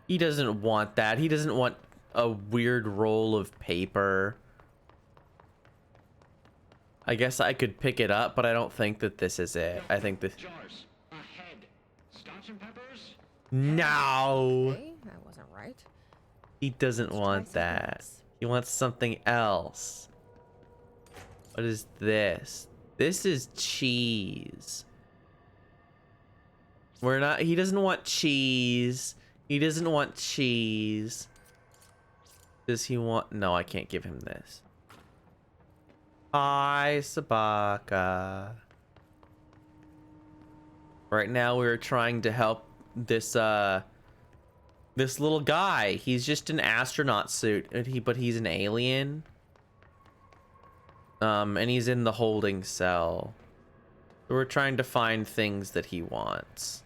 He doesn't want that. He doesn't want a weird roll of paper. I guess I could pick it up, but I don't think that this is it. I think this... Jars. A head. Scotch and peppers? No! Okay, that wasn't right. He doesn't Let's try want something that. else. He wants something else. What is this? This is cheese. We're not... He doesn't want cheese. He doesn't want cheese. Does he want... No, I can't give him this. Hi, Sabaka. Right now we're trying to help this this little guy. He's just an astronaut suit, but he's an alien. And he's in the holding cell. So we're trying to find things that he wants.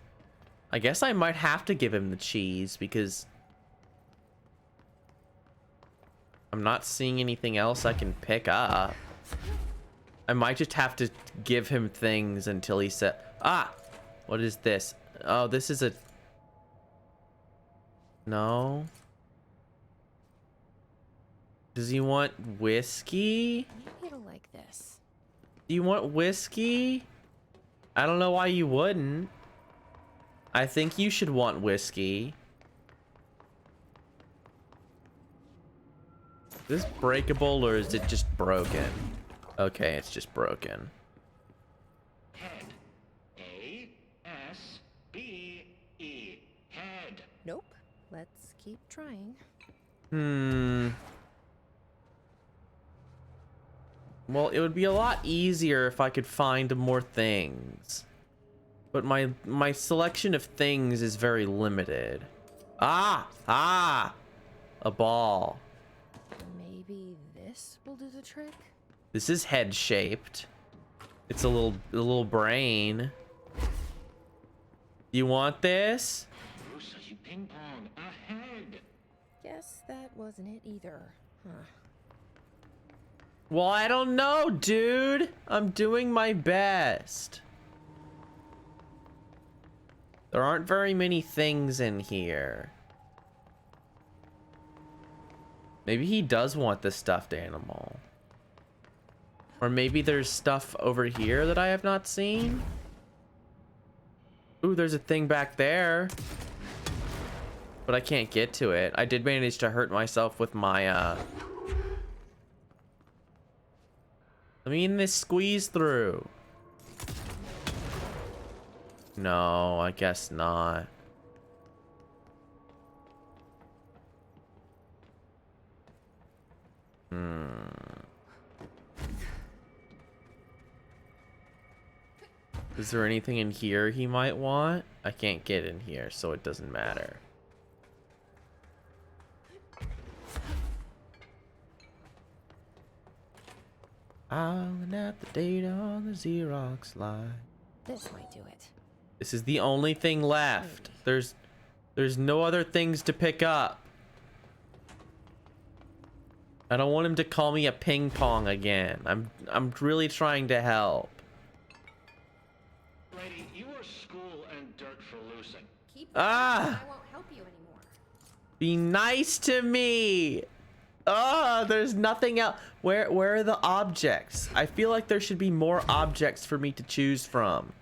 I guess I might have to give him the cheese because I'm not seeing anything else I can pick up. I might just have to give him things until he said, ah, what is this? Oh, this is a... No. Does he want whiskey? Maybe he'll like this. Do you want whiskey? I don't know why you wouldn't. I think you should want whiskey. Is this breakable or is it just broken? Okay, it's just broken. Head. A-S-B-E. Head. Nope. Let's keep trying. Well, it would be a lot easier if I could find more things. But my selection of things is very limited. Ah! A ball. Maybe this will do the trick? This is head shaped. It's a little brain. You want this? Bruce, you ping pong. A head. Guess that wasn't it either. Huh. Well, I don't know, dude. I'm doing my best. There aren't very many things in here. Maybe he does want the stuffed animal. Or maybe there's stuff over here that I have not seen. Ooh, there's a thing back there. But I can't get to it. I did manage to hurt myself with my, Let me in this squeeze through. No, I guess not. Is there anything in here he might want? I can't get in here, so it doesn't matter. Island at the date on the Xerox line. This might do it. This is the only thing left. There's no other things to pick up. I don't want him to call me a ping pong again. I'm really trying to help. Lady, you are school and dirt for losing. Keep that Ah! up, I won't help you anymore. Be nice to me. Oh, there's nothing else. Where are the objects? I feel like there should be more objects for me to choose from.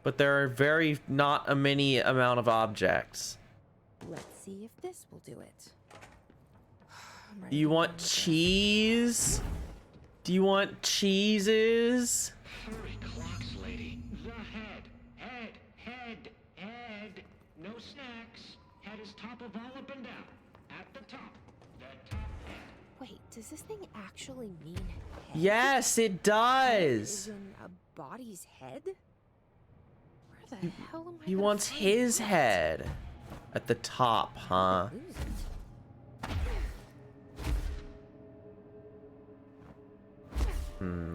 But there are very not a many amount of objects. Let's see if this will do it. I'm ready Do you to want run with this. cheese? Do you want cheeses? Furry clocks, lady. The head. No snacks. Head is top of all up and down. At the top. The top head. Wait, does this thing actually mean head? Yes, it As does. in a body's head? Where the hell am I He gonna wants find his that? head at the top, huh? Lose it.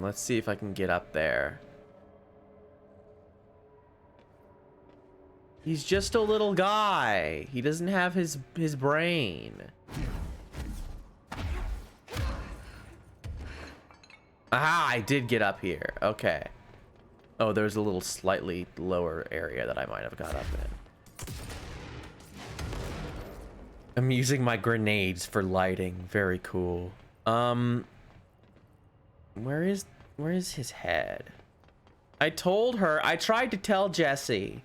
Let's see if I can get up there. He's just a little guy. He doesn't have his brain. Aha, I did get up here. Okay. Oh, there's a little slightly lower area that I might have got up in. I'm using my grenades for lighting. Very cool. Where is his head? I told her, I tried to tell Jesse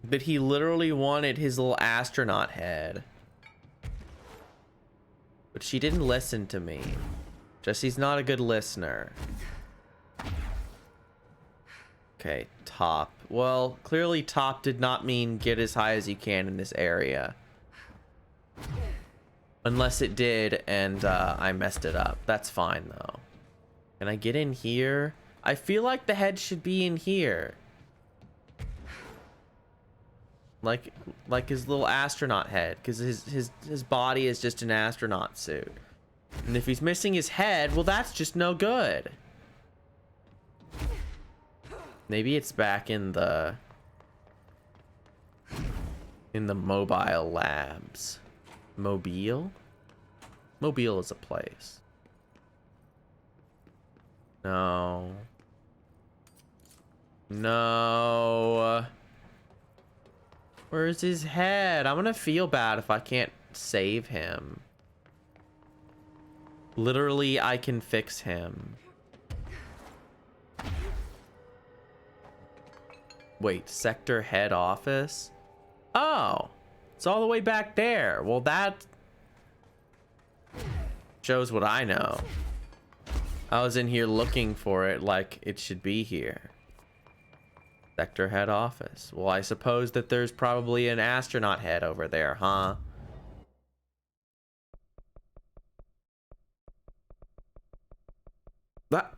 that he literally wanted his little astronaut head. But she didn't listen to me. Jesse's not a good listener. Okay, top. Well, clearly top did not mean get as high as you can in this area. Unless it did, and I messed it up. That's fine, though. Can I get in here? I feel like the head should be in here. Like his little astronaut head, because his body is just an astronaut suit. And if he's missing his head, well, that's just no good. Maybe it's back in the mobile labs. Mobile? Mobile is a place. No. No. Where's his head? I'm gonna feel bad if I can't save him. Literally, I can fix him. Wait, sector head office? Oh, it's all the way back there. Well, that shows what I know. I was in here looking for it like it should be here. Sector head office. Well, I suppose that there's probably an astronaut head over there, huh? That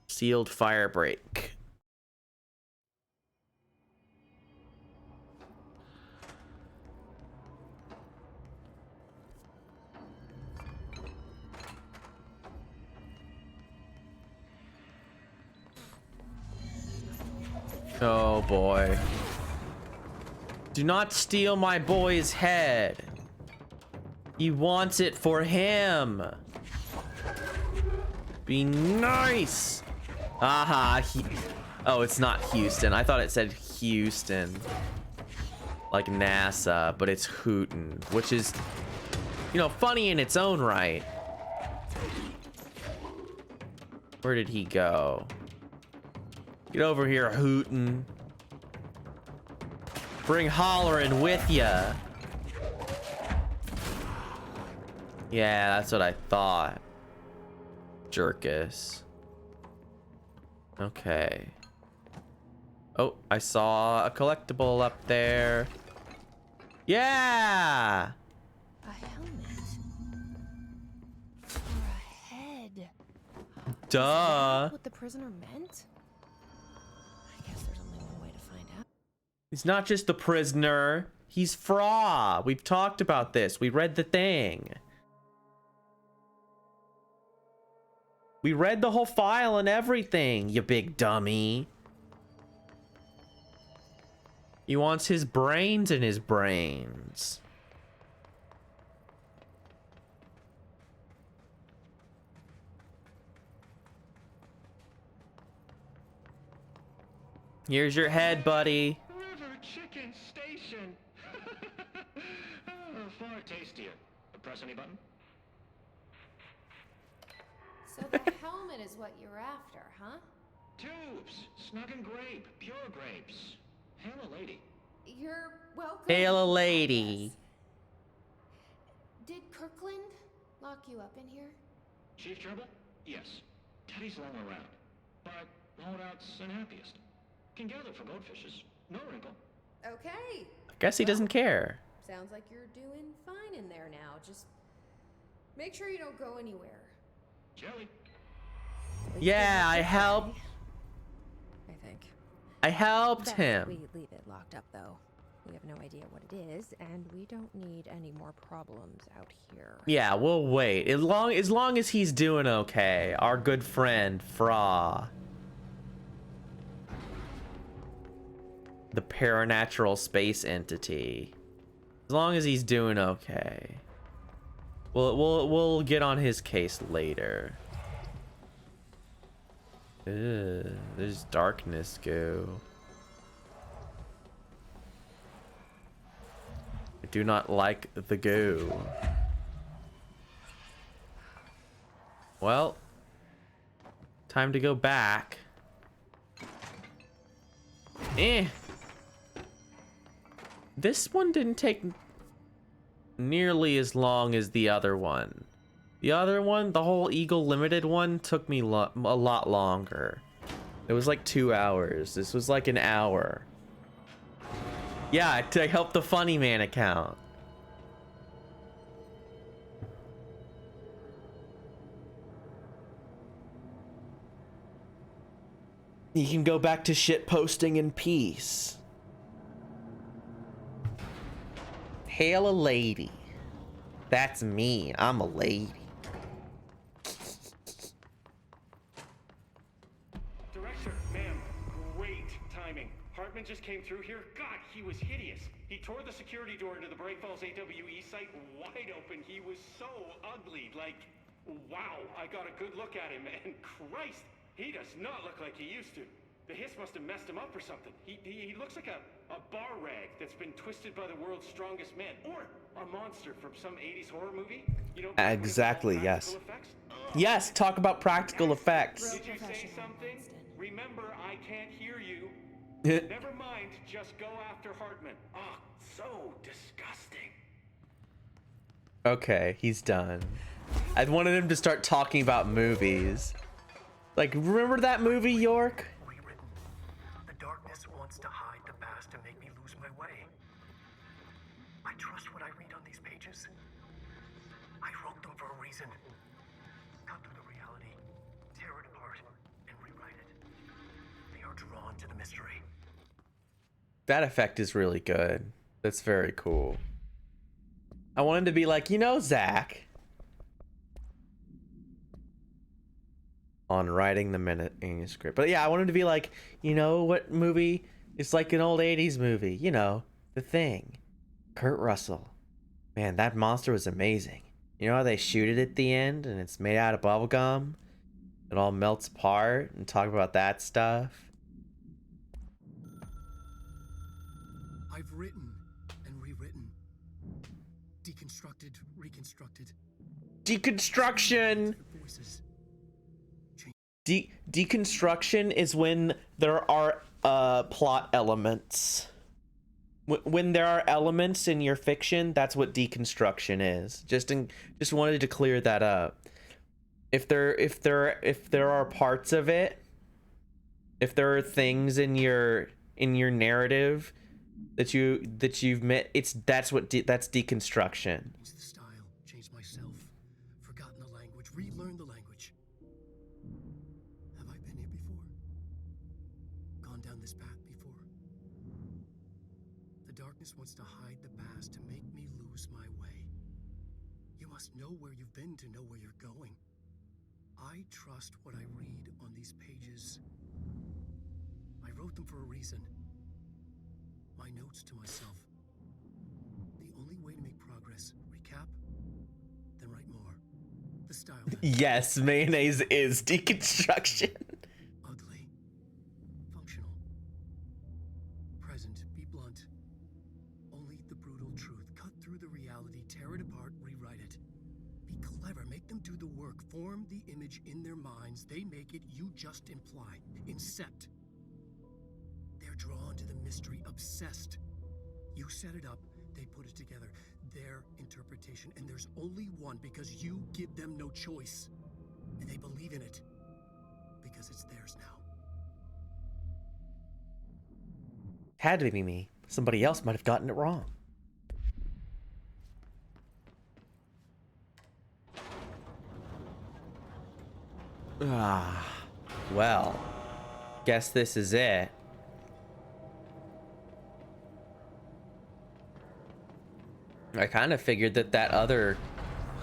sealed fire break. Oh boy. Do not steal my boy's head. He wants it for him. Be nice. Aha. Oh, it's not Houston. I thought it said Houston. Like NASA, but it's Hooten, which is, you know, funny in its own right. Where did he go? Get over here, Hooten. Bring Hollerin' with ya. Yeah, that's what I thought. Jerkus. Okay. Oh, I saw a collectible up there. Yeah! A helmet. For a head. Duh. What the prisoner meant? I guess there's only one way to find out. He's not just the prisoner. He's Fra. We've talked about this. We read the thing. We read the whole file and everything, you big dummy. He wants his brains in his brains. Here's your head, buddy. River Chicken Station. Far tastier. Press any button? So the helmet is what you're after, huh? Tubes. Snug and grape. Pure grapes. Hail a lady. You're welcome. Hail a I lady. guess. Did Kirkland lock you up in here? Chief Trouble? Yes. Teddy's long around. But holdout's unhappiest. Can gather for goldfishes. No wrinkle. Okay. I guess he doesn't care. Sounds like you're doing fine in there now. Just make sure you don't go anywhere. Jelly. Yeah, I helped. I think. I helped Best him. we leave it locked up, though. We have no idea what it is, and we don't need any more problems out here. Yeah, we'll wait. As long as he's doing okay. Our good friend, Fra. The paranatural space entity. As long as he's doing okay. We'll get on his case later. Ugh, there's darkness go. I do not like the goo. Well, time to go back. This one didn't take nearly as long as the other one. The other one, the whole Eagle Limited one, took me a lot longer. It was like 2 hours. This was like an hour. Yeah, to help the Funny Man account. You can go back to shit posting in peace. Hail a lady. That's me. I'm a lady. Director, ma'am, great timing. Hartman just came through here. God, he was hideous. He tore the security door into the Bright Falls AWE site wide open. He was so ugly. Like, wow. I got a good look at him, and Christ, he does not look like he used to. The hiss must have messed him up or something. He looks like a bar rag that's been twisted by the world's strongest man. Or a monster from some 80s horror movie. You know, Exactly, yes. Yes, talk about practical effects. Did you say something? Remember, I can't hear you. Never mind, just go after Hartman. Ah, so disgusting. Okay, he's done. I wanted him to start talking about movies. Like, remember that movie, York? Rewritten. The darkness wants to hide the past to make me lose my way. I trust what I read on these pages. I wrote them for a reason. Cut through the reality, tear it apart, and rewrite it. They are drawn to the mystery. That effect is really good. That's very cool. I wanted to be like, you know, Zach. On writing the manuscript. But yeah, I wanted to be like, you know what movie? It's like an old 80s movie. You know, The Thing. Kurt Russell. Man, that monster was amazing. You know how they shoot it at the end and it's made out of bubble gum? It all melts apart and talk about that stuff. I've written and rewritten. Deconstructed, reconstructed. Deconstruction! Voices. Deconstruction is when there are plot elements. When there are elements in your fiction, that's what deconstruction is. Just wanted to clear that up. If there are parts of it, if there are things in your narrative that you've met, that's deconstruction. Changed the style, changed myself, forgotten the language, relearned the language. Have I been here before? Gone down this path before? The darkness wants to hide the past to make me lose my way. You must know where you've been to know where you're going. I trust what I read on these pages. I wrote them for a reason. My notes to myself. The only way to make progress, recap, then write more. The style then. Yes, mayonnaise is deconstruction. Ugly. Functional. Present. Be blunt. Only the brutal truth. Cut through the reality, tear it apart, rewrite it. Be clever. Make them do the work. Form the image in their minds. They make it. You just imply. Incept. They're drawn to the mystery. Obsessed. You set it up. They put it together. Their interpretation. And there's only one because you give them no choice. And they believe in it. Because it's theirs now. Had to be me. Somebody else might have gotten it wrong. Ah, well, guess this is it. I kind of figured that other...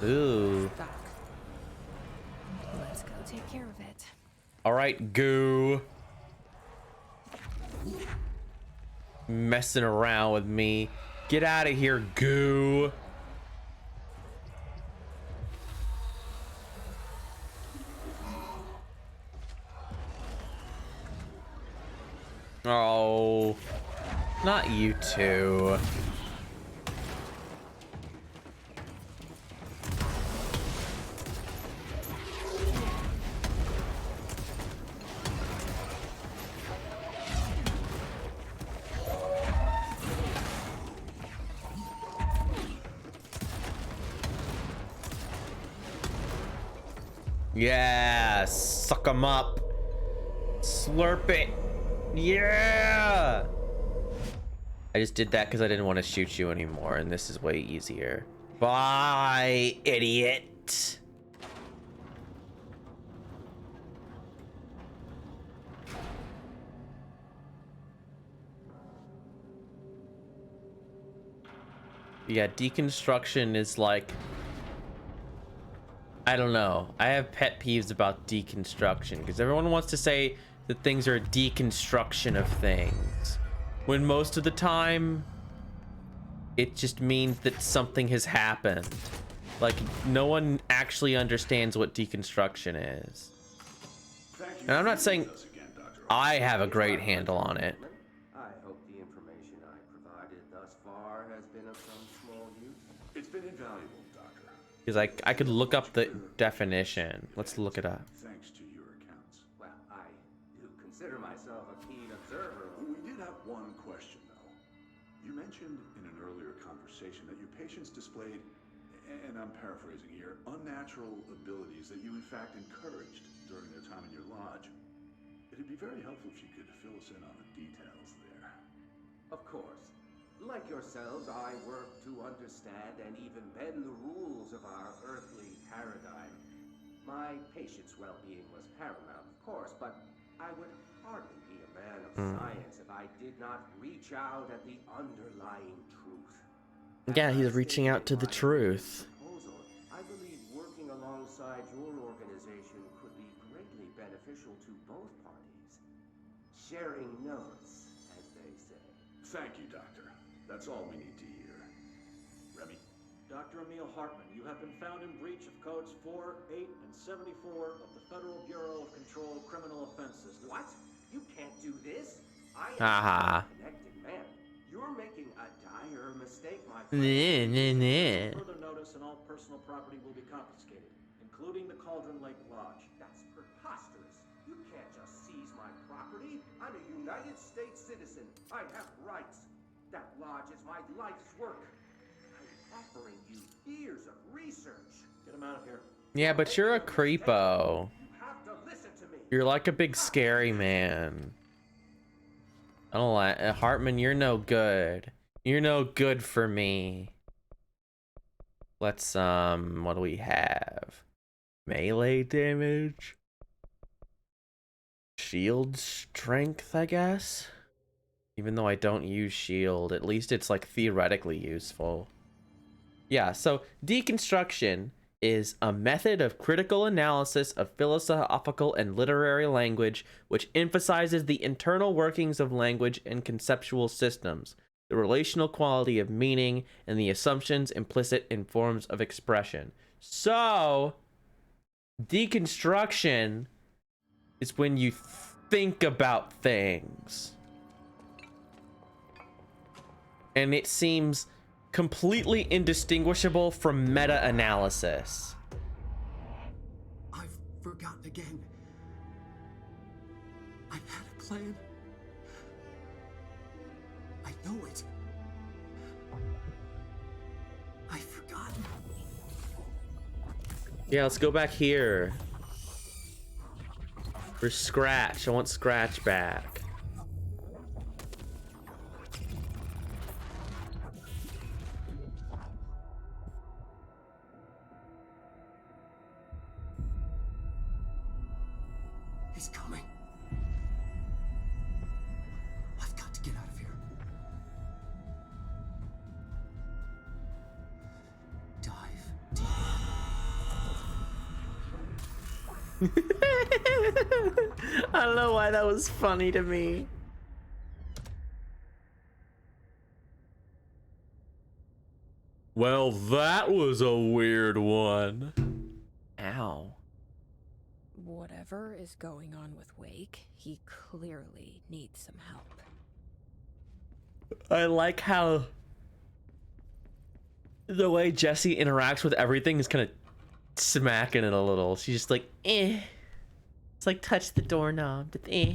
Ooh. Back. Let's go take care of it. All right, goo. Messing around with me. Get out of here, goo. Oh, not you two. Yeah, suck 'em up. Slurp it. Yeah. I just did that because I didn't want to shoot you anymore, and this is way easier. Bye, idiot. Yeah, deconstruction is like... I don't know. I have pet peeves about deconstruction because everyone wants to say that things are a deconstruction of things, when most of the time it just means that something has happened. Like, no one actually understands what deconstruction is. And I'm not saying I have a great handle on it. I hope the information I provided thus far has been of some small use. It's been invaluable, Doctor. Because I could look up the definition. Let's look it up. Thanks to your accounts. Well, I do consider myself a keen observer. We did have one question, though. You mentioned in an earlier conversation that your patients displayed, and I'm paraphrasing here, unnatural abilities that you in fact encouraged during their time in your lodge. It'd be very helpful if you could fill us in on the details there. Of course. Like yourselves, I work to understand and even bend the rules of our earthly paradigm. My patient's well-being was paramount, of course, but I would hardly be a man of science if I did not reach out at the underlying truth. Yeah, he's reaching out to the truth. Proposal, I believe working alongside your organization could be greatly beneficial to both parties. Sharing notes, as they say. Thank you, Doctor. That's all we need to hear. Remy? Dr. Emil Hartman, you have been found in breach of codes 4, 8, and 74 of the Federal Bureau of Control of Criminal Offenses. What? You can't do this? I am Haha. a connected man. You're making a dire mistake, my Nah, friend. nah, nah. Further notice and all personal property will be confiscated, including the Cauldron Lake Lodge. That's preposterous. You can't just seize my property. I'm a United States citizen. I have rights. That lodge is my life's work. I'm offering you years of research. Get him out of here. Yeah, but you're a creepo. You have to listen to me. You're like a big scary man. I don't like Hartman, you're no good. You're no good for me. Let's what do we have? Melee damage? Shield strength, I guess? Even though I don't use shield, at least it's like theoretically useful. Yeah, so deconstruction is a method of critical analysis of philosophical and literary language which emphasizes the internal workings of language and conceptual systems, the relational quality of meaning, and the assumptions implicit in forms of expression. So, deconstruction is when you think about things. And it seems completely indistinguishable from meta-analysis. I've forgotten again. I had a plan. I know it. I've forgotten. Yeah, let's go back here. For Scratch. I want Scratch back. He's coming. I've got to get out of here. Dive deep. I don't know why that was funny to me. Well, that was a weird one. Ow. Whatever is going on with Wake, he clearly needs some help. I like how the way Jessie interacts with everything is kind of smacking it a little. She's just like, eh. It's like touch the doorknob. Eh.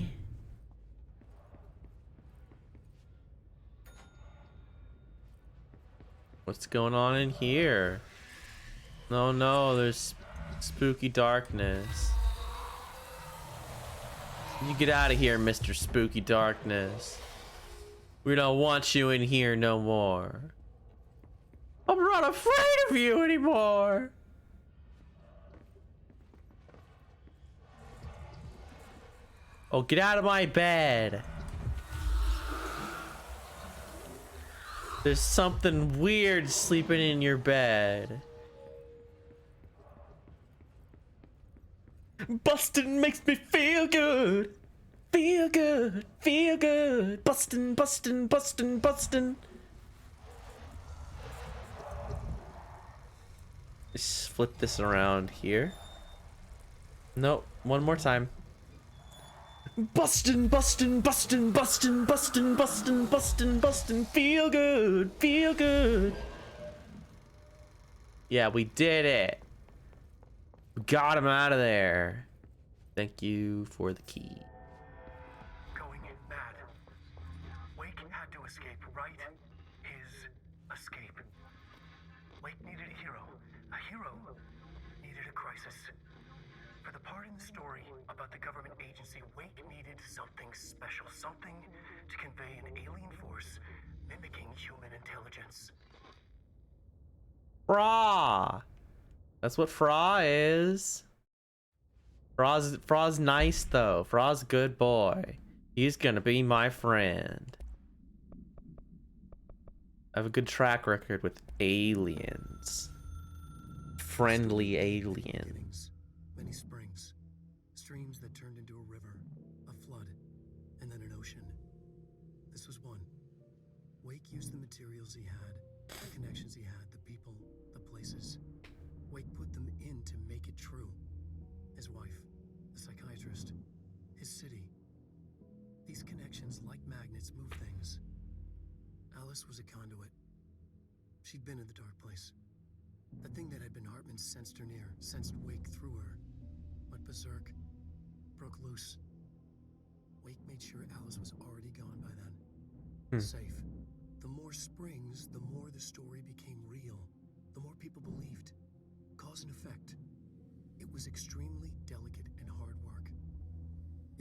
What's going on in here? No, no, there's spooky darkness. You get out of here, Mr. Spooky Darkness. We don't want you in here no more. I'm not afraid of you anymore. Oh, get out of my bed. There's something weird sleeping in your bed. Bustin' makes me feel good. Feel good. Feel good. Bustin', bustin', bustin', bustin'. Let's flip this around here. Nope. One more time. Bustin', bustin', bustin', bustin', bustin', bustin', bustin', bustin'. Feel good. Feel good. Yeah, we did it. We got him out of there. Thank you for the key. Going mad. Wake had to escape, right? His escape. Wake needed a hero. A hero needed a crisis. For the part in the story about the government agency, Wake needed something special. Something to convey an alien force mimicking human intelligence. Fra. That's what Fra is. Fra's nice though. Fra's a good boy. He's gonna be my friend. I have a good track record with aliens. Friendly aliens. Many springs, streams that turned into a river, a flood, and then an ocean. This was one. Wake used the materials he had, the connections he had, the people, the places. Wake put them in to make it true. His wife, the psychiatrist, his city. These connections, like magnets, move things. Alice was a conduit. She'd been in the dark place. The thing that had been Hartman sensed her near, sensed Wake through her. Went berserk, broke loose. Wake made sure Alice was already gone by then. Safe. The more springs, the more the story became real. The more people believed. Cause and effect. It was extremely delicate and hard work.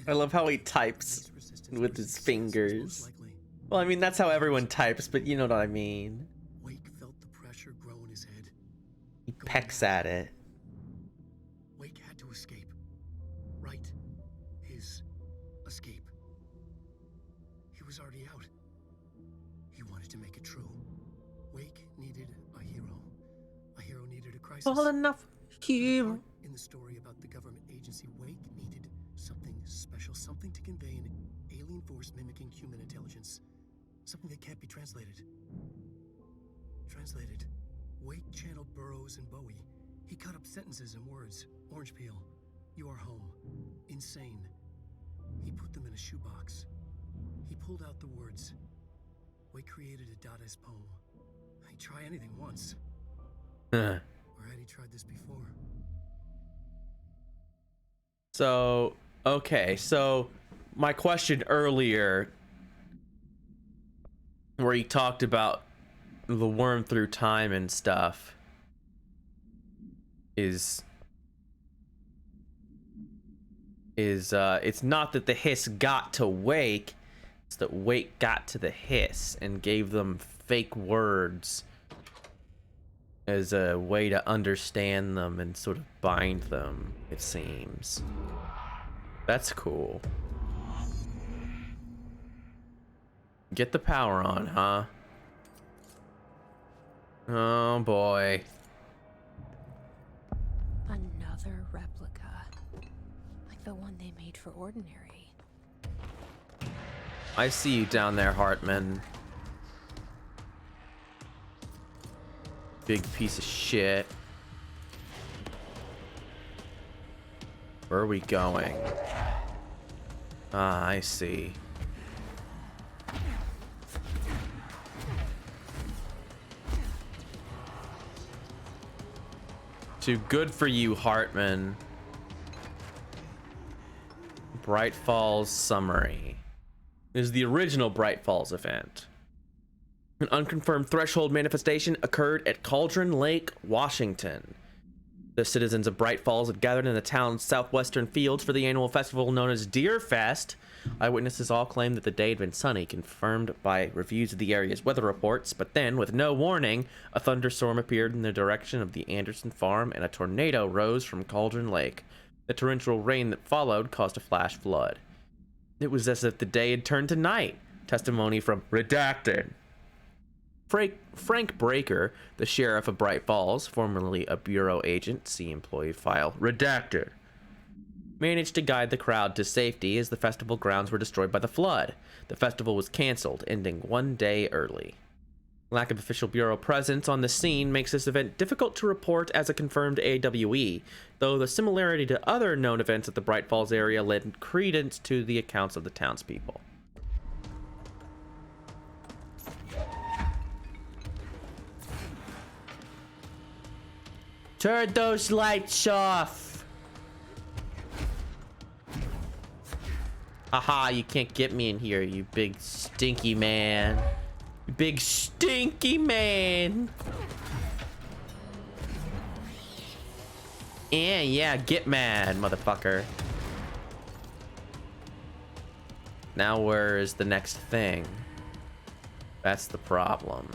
I love how he types with his fingers. Well, I mean, that's how everyone types, but you know what I mean. Wake felt the pressure grow in his head. He pecks at it. Wake had to escape. Right. His escape. He was already out. He wanted to make it true. Wake needed a hero. A hero needed a crisis. Well, enough Part in the story about the government agency Wake needed something special, something to convey an alien force mimicking human intelligence. Something that can't be translated. Translated. Wake channeled Burroughs and Bowie. He cut up sentences and words. Orange peel. You are home. Insane. He put them in a shoebox. He pulled out the words. Wake created a Dadaist poem. He'd try anything once. Or had he tried this before? So, okay, so my question earlier, where he talked about the worm through time and stuff, is it's not that the hiss got to Wake, it's that Wake got to the hiss and gave them fake words as a way to understand them and sort of bind them, it seems. That's cool. Get the power on, huh? Oh boy. Another replica. Like the one they made for Ordinary. I see you down there, Hartman. Big piece of shit. Where are we going? Ah, I see. Too good for you, Hartman. Bright Falls summary. This is the original Bright Falls event. An unconfirmed threshold manifestation occurred at Cauldron Lake, Washington. The citizens of Bright Falls had gathered in the town's southwestern fields for the annual festival known as Deer Fest. Eyewitnesses all claimed that the day had been sunny, confirmed by reviews of the area's weather reports, but then, with no warning, a thunderstorm appeared in the direction of the Anderson farm and a tornado rose from Cauldron Lake. The torrential rain that followed caused a flash flood. It was as if the day had turned to night. Testimony from Redacted. Frank Breaker, the sheriff of Bright Falls, formerly a bureau agent, see employee file, Redacted, managed to guide the crowd to safety as the festival grounds were destroyed by the flood. The festival was canceled, ending one day early. Lack of official bureau presence on the scene makes this event difficult to report as a confirmed AWE, though the similarity to other known events at the Bright Falls area lent credence to the accounts of the townspeople. Turn those lights off! Aha, you can't get me in here, you big stinky man. You big stinky man! Yeah, get mad, motherfucker. Now where is the next thing? That's the problem.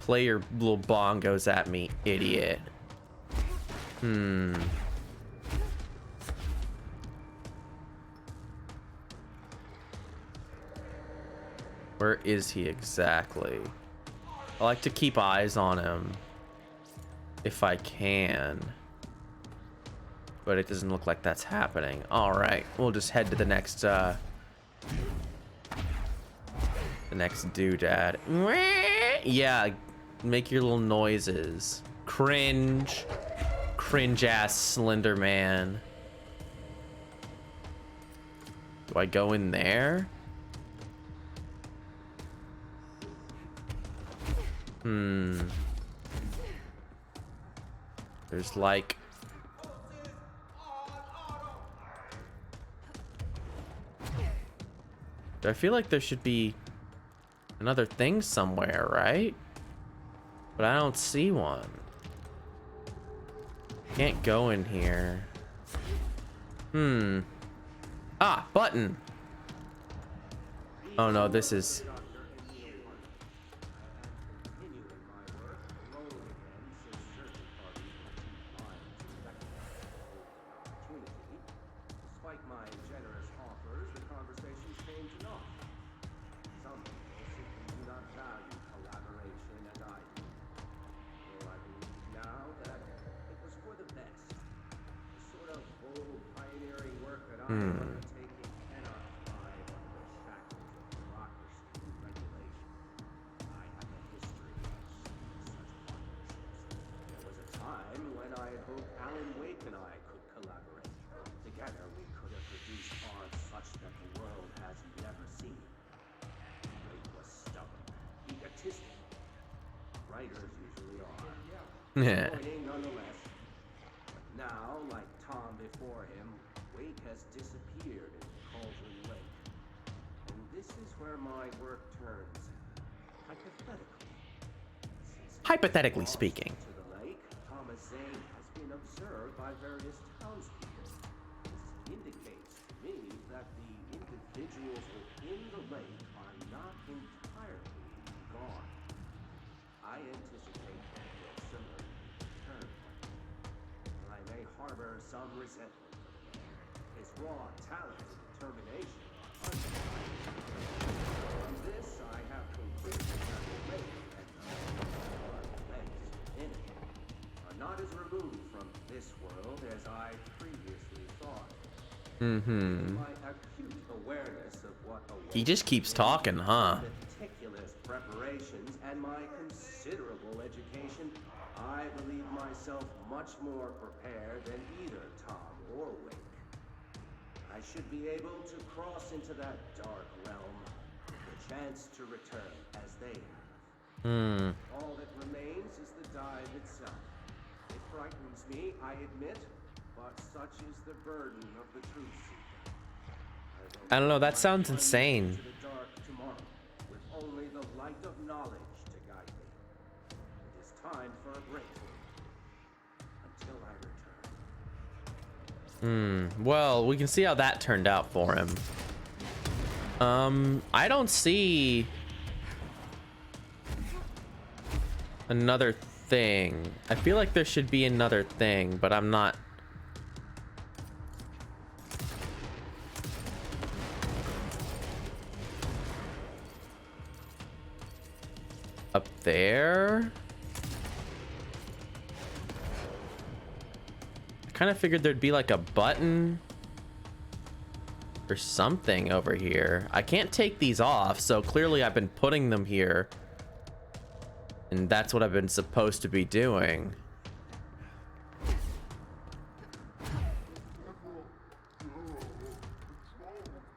Play your little bongos at me, idiot. Where is he exactly? I like to keep eyes on him if I can, but it doesn't look like that's happening. All right, we'll just head to the next doodad. Yeah, make your little noises. Cringe ass Slender Man. Do I go in there? There's like... I feel like there should be another thing somewhere, right? But I don't see one. Can't go in here. Ah, button. Oh no, this is... Despite my generous offers, the conversations came to naught. Some people simply do not value collaboration as I do. Though I believe undertaking cannot thrive under the shackles of bureaucracy and regulation. I have a history of such partnerships. There was a time when I had hoped Alan Wake and I could collaborate. Together we could have produced art such that the world has never seen. Wake was stubborn, egotistic. Writers usually are. Yeah. Disappointing nonetheless. But now, like Tom before him, Wake has disappeared in Cauldron Lake. And this is where my work turns hypothetically. Hypothetically speaking. To the lake, Thomas Zane has been observed by various townspeople. This indicates to me that the individuals within the lake are not entirely gone. I anticipate that Wilson will return one day. I may harbor some resentment for the man. His raw talent and determination are undeniable. From this, I have concluded that the lake and the events within it are not as removed from this world as I previously thought. My acute awareness of what awaits He just keeps talking, huh? meticulous preparations and my considerable education, I believe myself much more prepared than either Tom or Wake. I should be able to cross into that dark realm with the chance to return as they have. All that remains is the dive itself. It frightens me, I admit, but such is the burden of the truth seeker. I don't know, that sounds insane. Into the dark tomorrow, with only the light of knowledge to guide me. It is time for a breakthrough until I return. Well, we can see how that turned out for him. I don't see another thing. I feel like there should be another thing, but I'm not. Up there? I kind of figured there'd be like a button or something over here. I can't take these off, so clearly I've been putting them here. And that's what I've been supposed to be doing.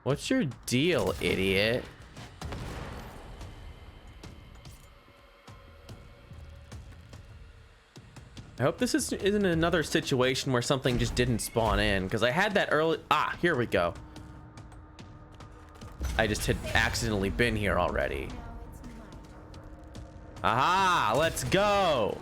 What's your deal, idiot? I hope this isn't another situation where something just didn't spawn in, because I had that early. Ah, here we go. I just had accidentally been here already. Aha, let's go.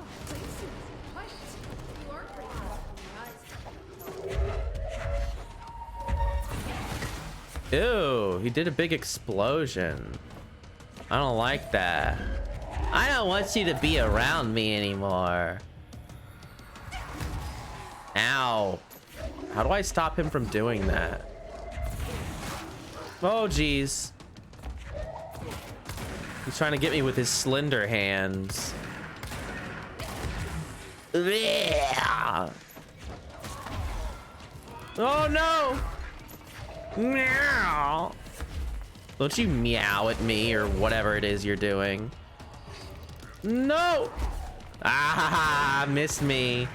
Ew, he did a big explosion. I don't like that. I don't want you to be around me anymore. Ow. How do I stop him from doing that? Oh, geez. He's trying to get me with his slender hands. Oh, no. Meow. Don't you meow at me or whatever it is you're doing. No. Ah, missed me.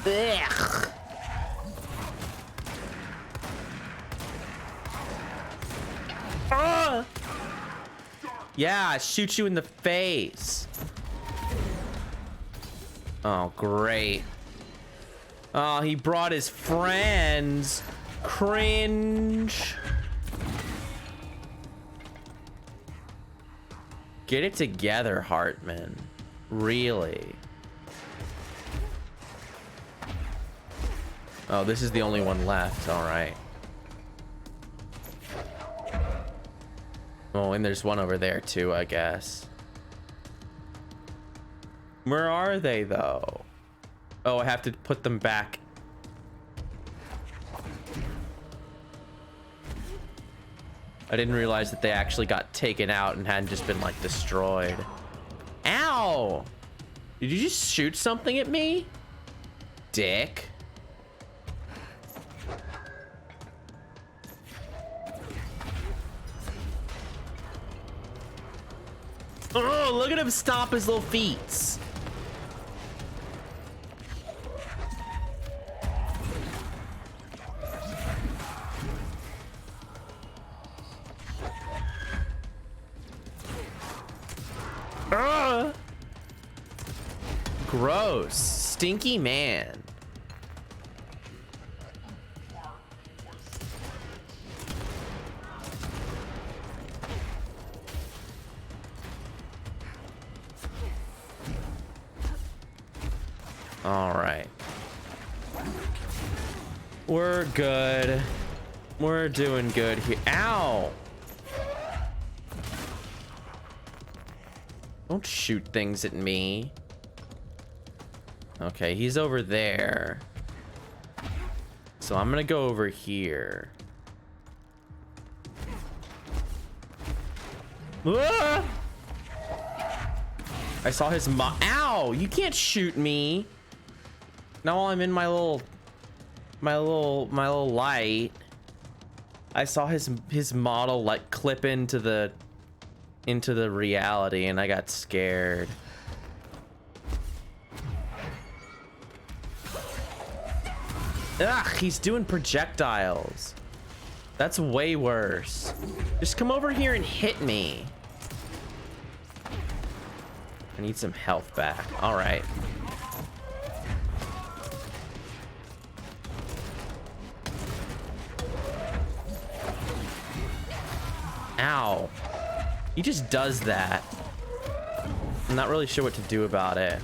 Ugh. Ah! Yeah, shoot you in the face. Oh, great. Oh, he brought his friends. Cringe. Get it together, Hartman. Really? Oh, this is the only one left. All right. Oh, and there's one over there too, I guess. Where are they, though? Oh, I have to put them back. I didn't realize that they actually got taken out and hadn't just been like destroyed. Ow! Did you just shoot something at me? Dick. Oh, look at him stomp his little feet. Gross. Stinky man. All right. We're good. We're doing good here. Ow! Don't shoot things at me. Okay, he's over there. So I'm gonna go over here. Ah! I saw his ow! You can't shoot me. Now while I'm in my little light, I saw his model like clip into the reality, and I got scared. Ugh, he's doing projectiles. That's way worse. Just come over here and hit me. I need some health back. All right. Ow. He just does that. I'm not really sure what to do about it.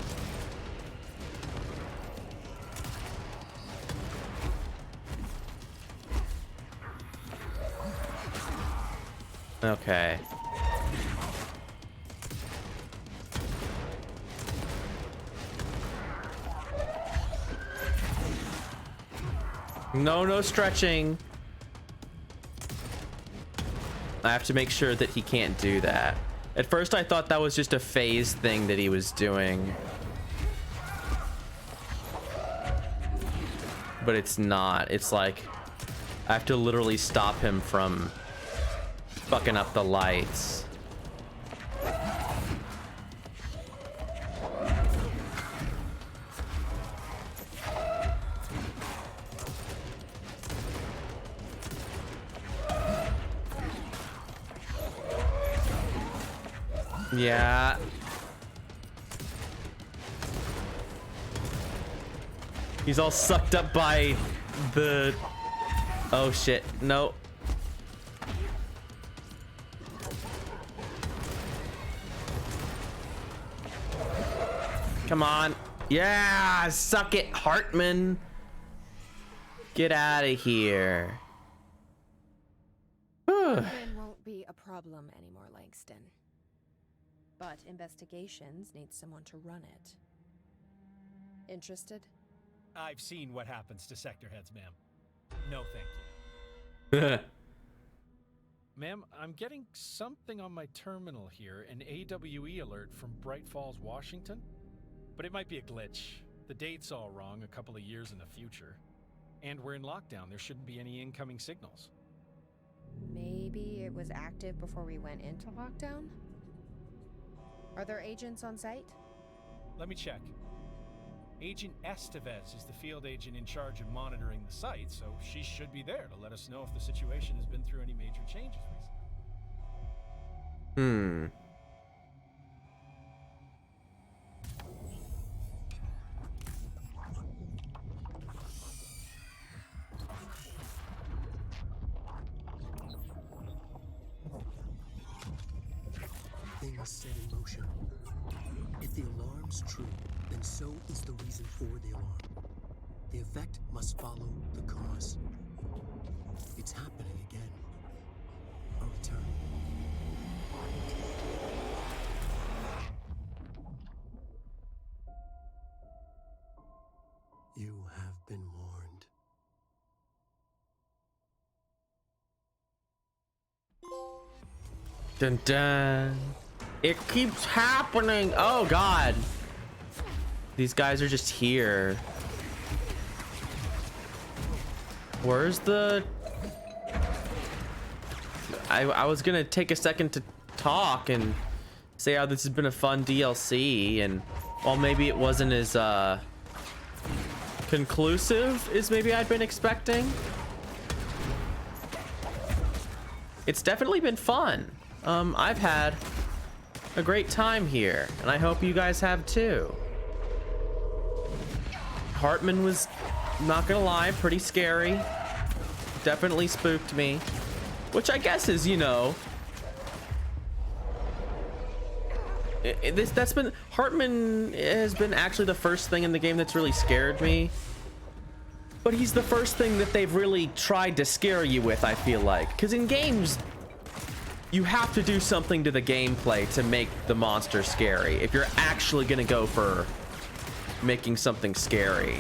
Okay. No stretching. I have to make sure that he can't do that. At first I thought that was just a phase thing that he was doing. But it's not. It's like I have to literally stop him from fucking up the lights. Yeah. He's all sucked up by the... Oh shit, no. Come on. Yeah, suck it, Hartman. Get out of here. Admin won't be a problem anymore, Langston. But investigations need someone to run it. Interested? I've seen what happens to sector heads, ma'am. No, thank you. Ma'am, I'm getting something on my terminal here, an AWE alert from Bright Falls, Washington. But it might be a glitch. The date's all wrong, a couple of years in the future. And we're in lockdown. There shouldn't be any incoming signals. Maybe it was active before we went into lockdown? Are there agents on site? Let me check. Agent Estevez is the field agent in charge of monitoring the site, so she should be there to let us know if the situation has been through any major changes recently. Thing is set in motion. If the alarm's true, then so is the reason for the alarm. The effect must follow the cause. It's happening again. A return. You have been warned. Dun dun. It keeps happening. Oh god. These guys are just here. Where's the... I was gonna take a second to talk and say how this has been a fun DLC, and while maybe it wasn't as conclusive as maybe I'd been expecting, it's definitely been fun. I've had a great time here, and I hope you guys have too. Hartman was, not gonna lie, pretty scary. Definitely spooked me, which I guess is, you know, that's been, Hartman has been actually the first thing in the game that's really scared me, but he's the first thing that they've really tried to scare you with, I feel like, because in games you have to do something to the gameplay to make the monster scary if you're actually gonna go for making something scary.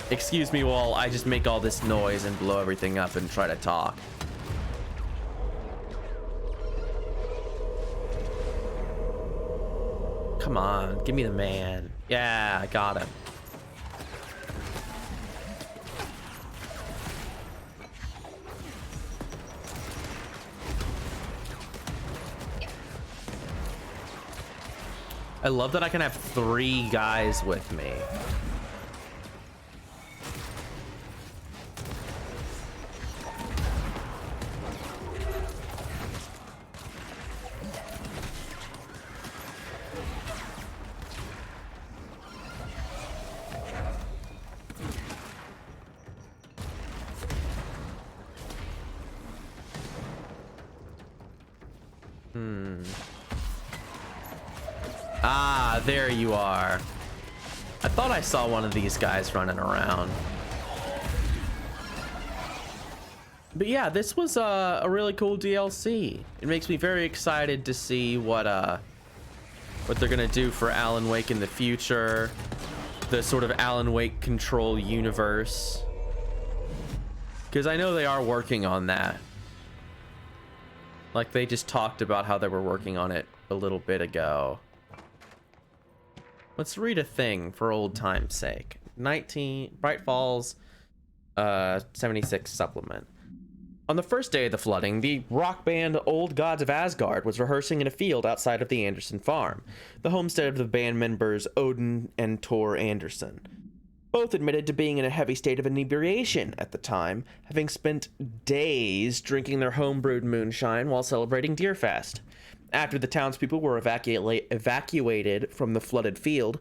Excuse me while I just make all this noise and blow everything up and try to talk. Come on, give me the man. Yeah, I got him. I love that I can have 3 guys with me. Ah, there you are. I thought I saw one of these guys running around. But yeah, this was a really cool DLC. It makes me very excited to see what they're gonna do for Alan Wake in the future. The sort of Alan Wake control universe. Because I know they are working on that. Like, they just talked about how they were working on it a little bit ago. Let's read a thing for old time's sake. Bright Falls 76 supplement. On the first day of the flooding, the rock band Old Gods of Asgard was rehearsing in a field outside of the Anderson farm, the homestead of the band members Odin and Tor Anderson. Both admitted to being in a heavy state of inebriation at the time, having spent days drinking their homebrewed moonshine while celebrating Deerfest. After the townspeople were evacuated from the flooded field,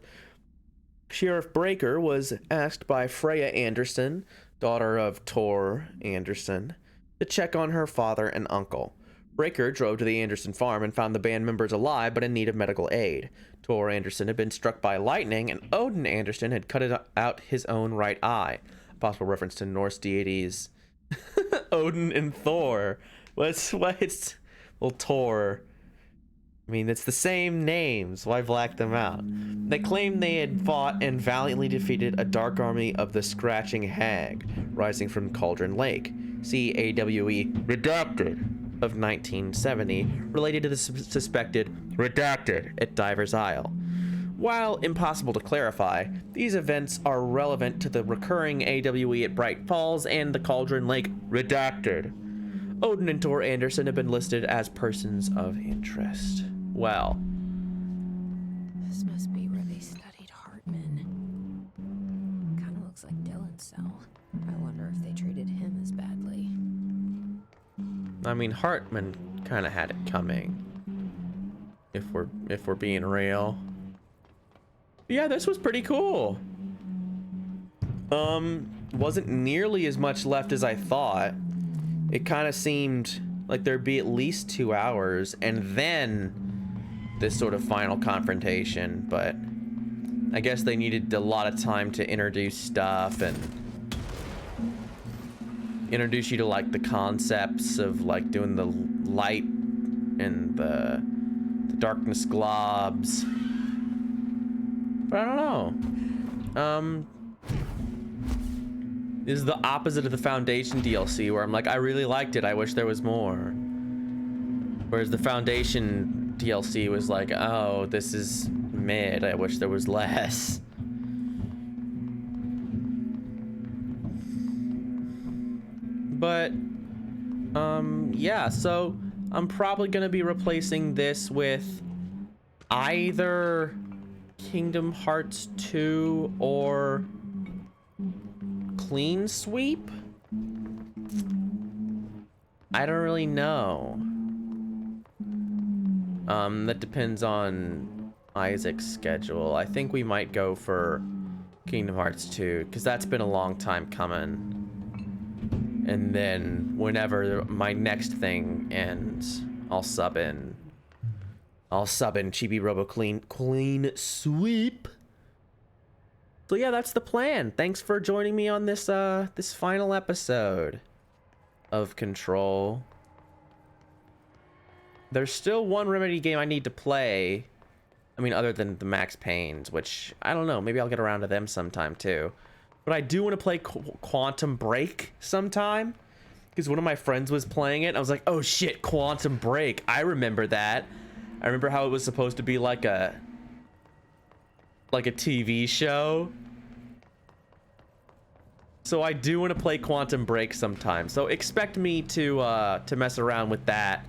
Sheriff Breaker was asked by Freya Anderson, daughter of Tor Anderson, to check on her father and uncle. Breaker drove to the Anderson farm and found the band members alive but in need of medical aid. Tor Anderson had been struck by lightning, and Odin Anderson had cut out his own right eye. A possible reference to Norse deities Odin and Thor. What's well, Tor. I mean, it's the same names. Why black them out? They claimed they had fought and valiantly defeated a dark army of the Scratching Hag, rising from Cauldron Lake. See AWE Redacted of 1970, related to the suspected Redacted at Diver's Isle. While impossible to clarify, these events are relevant to the recurring AWE at Bright Falls and the Cauldron Lake Redacted. Odin and Tor Anderson have been listed as persons of interest. Well, This must be where they studied Hartman. Kind of looks like Dylan's cell. I wonder if they treated him as badly. I mean, Hartman kind of had it coming. If we're being real. But yeah, this was pretty cool. Wasn't nearly as much left as I thought. It kind of seemed like there'd be at least 2 hours and then this sort of final confrontation, but I guess they needed a lot of time to introduce stuff and introduce you to like the concepts of like doing the light and the darkness globs. But I don't know. This is the opposite of the Foundation DLC where I'm like, I really liked it. I wish there was more. Whereas the Foundation DLC was like, oh, this is mid. I wish there was less. But, yeah, so I'm probably gonna be replacing this with either Kingdom Hearts 2 or Clean Sweep? I don't really know. That depends on Isaac's schedule. I think we might go for Kingdom Hearts 2, because that's been a long time coming. And then whenever my next thing ends, I'll sub in Chibi Robo Clean Sweep. So yeah, that's the plan. Thanks for joining me on this this final episode of Control. There's still one Remedy game I need to play. I mean, other than the Max Paynes, which I don't know. Maybe I'll get around to them sometime too. But I do want to play Quantum Break sometime, because one of my friends was playing it. And I was like, oh shit, Quantum Break. I remember that. I remember how it was supposed to be like a TV show. So I do want to play Quantum Break sometime. So expect me to mess around with that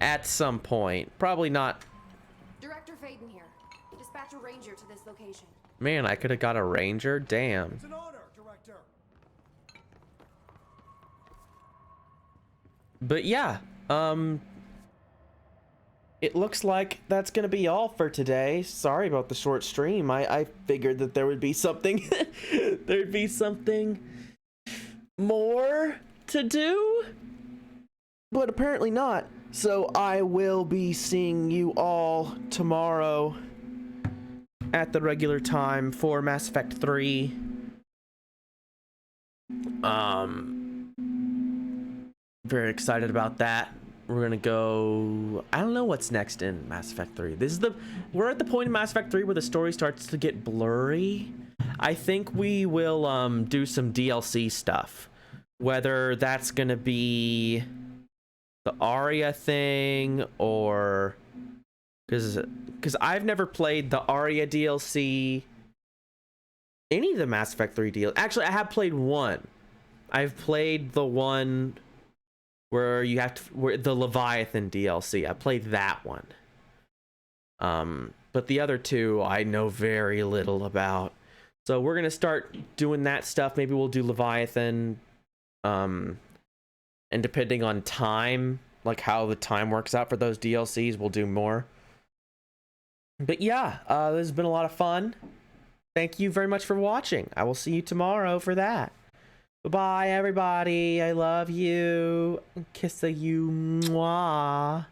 at some point. Probably not. Director Faden here. Dispatch a ranger to this location. Man, I could have got a ranger. Damn. It's an honor, Director. But yeah, it looks like that's gonna be all for today. Sorry about the short stream. I figured that there would be something there'd be something more to do, but apparently not. So I will be seeing you all tomorrow at the regular time for Mass Effect 3. Very excited about that. We're gonna go, I don't know what's next in Mass Effect 3. We're at the point in Mass Effect 3 where the story starts to get blurry. I think we will do some DLC stuff. Whether that's gonna be the Aria thing, or because I've never played the Aria DLC, any of the Mass Effect 3 DLC. Actually, I have played one. I've played the one where you have to, where the Leviathan DLC. I played that one. But the other two I know very little about. So we're gonna start doing that stuff. Maybe we'll do Leviathan. And depending on time, like how the time works out for those DLCs, we'll do more. But yeah, this has been a lot of fun. Thank you very much for watching. I will see you tomorrow for that. Bye-bye, everybody. I love you. Kiss you. Mwah.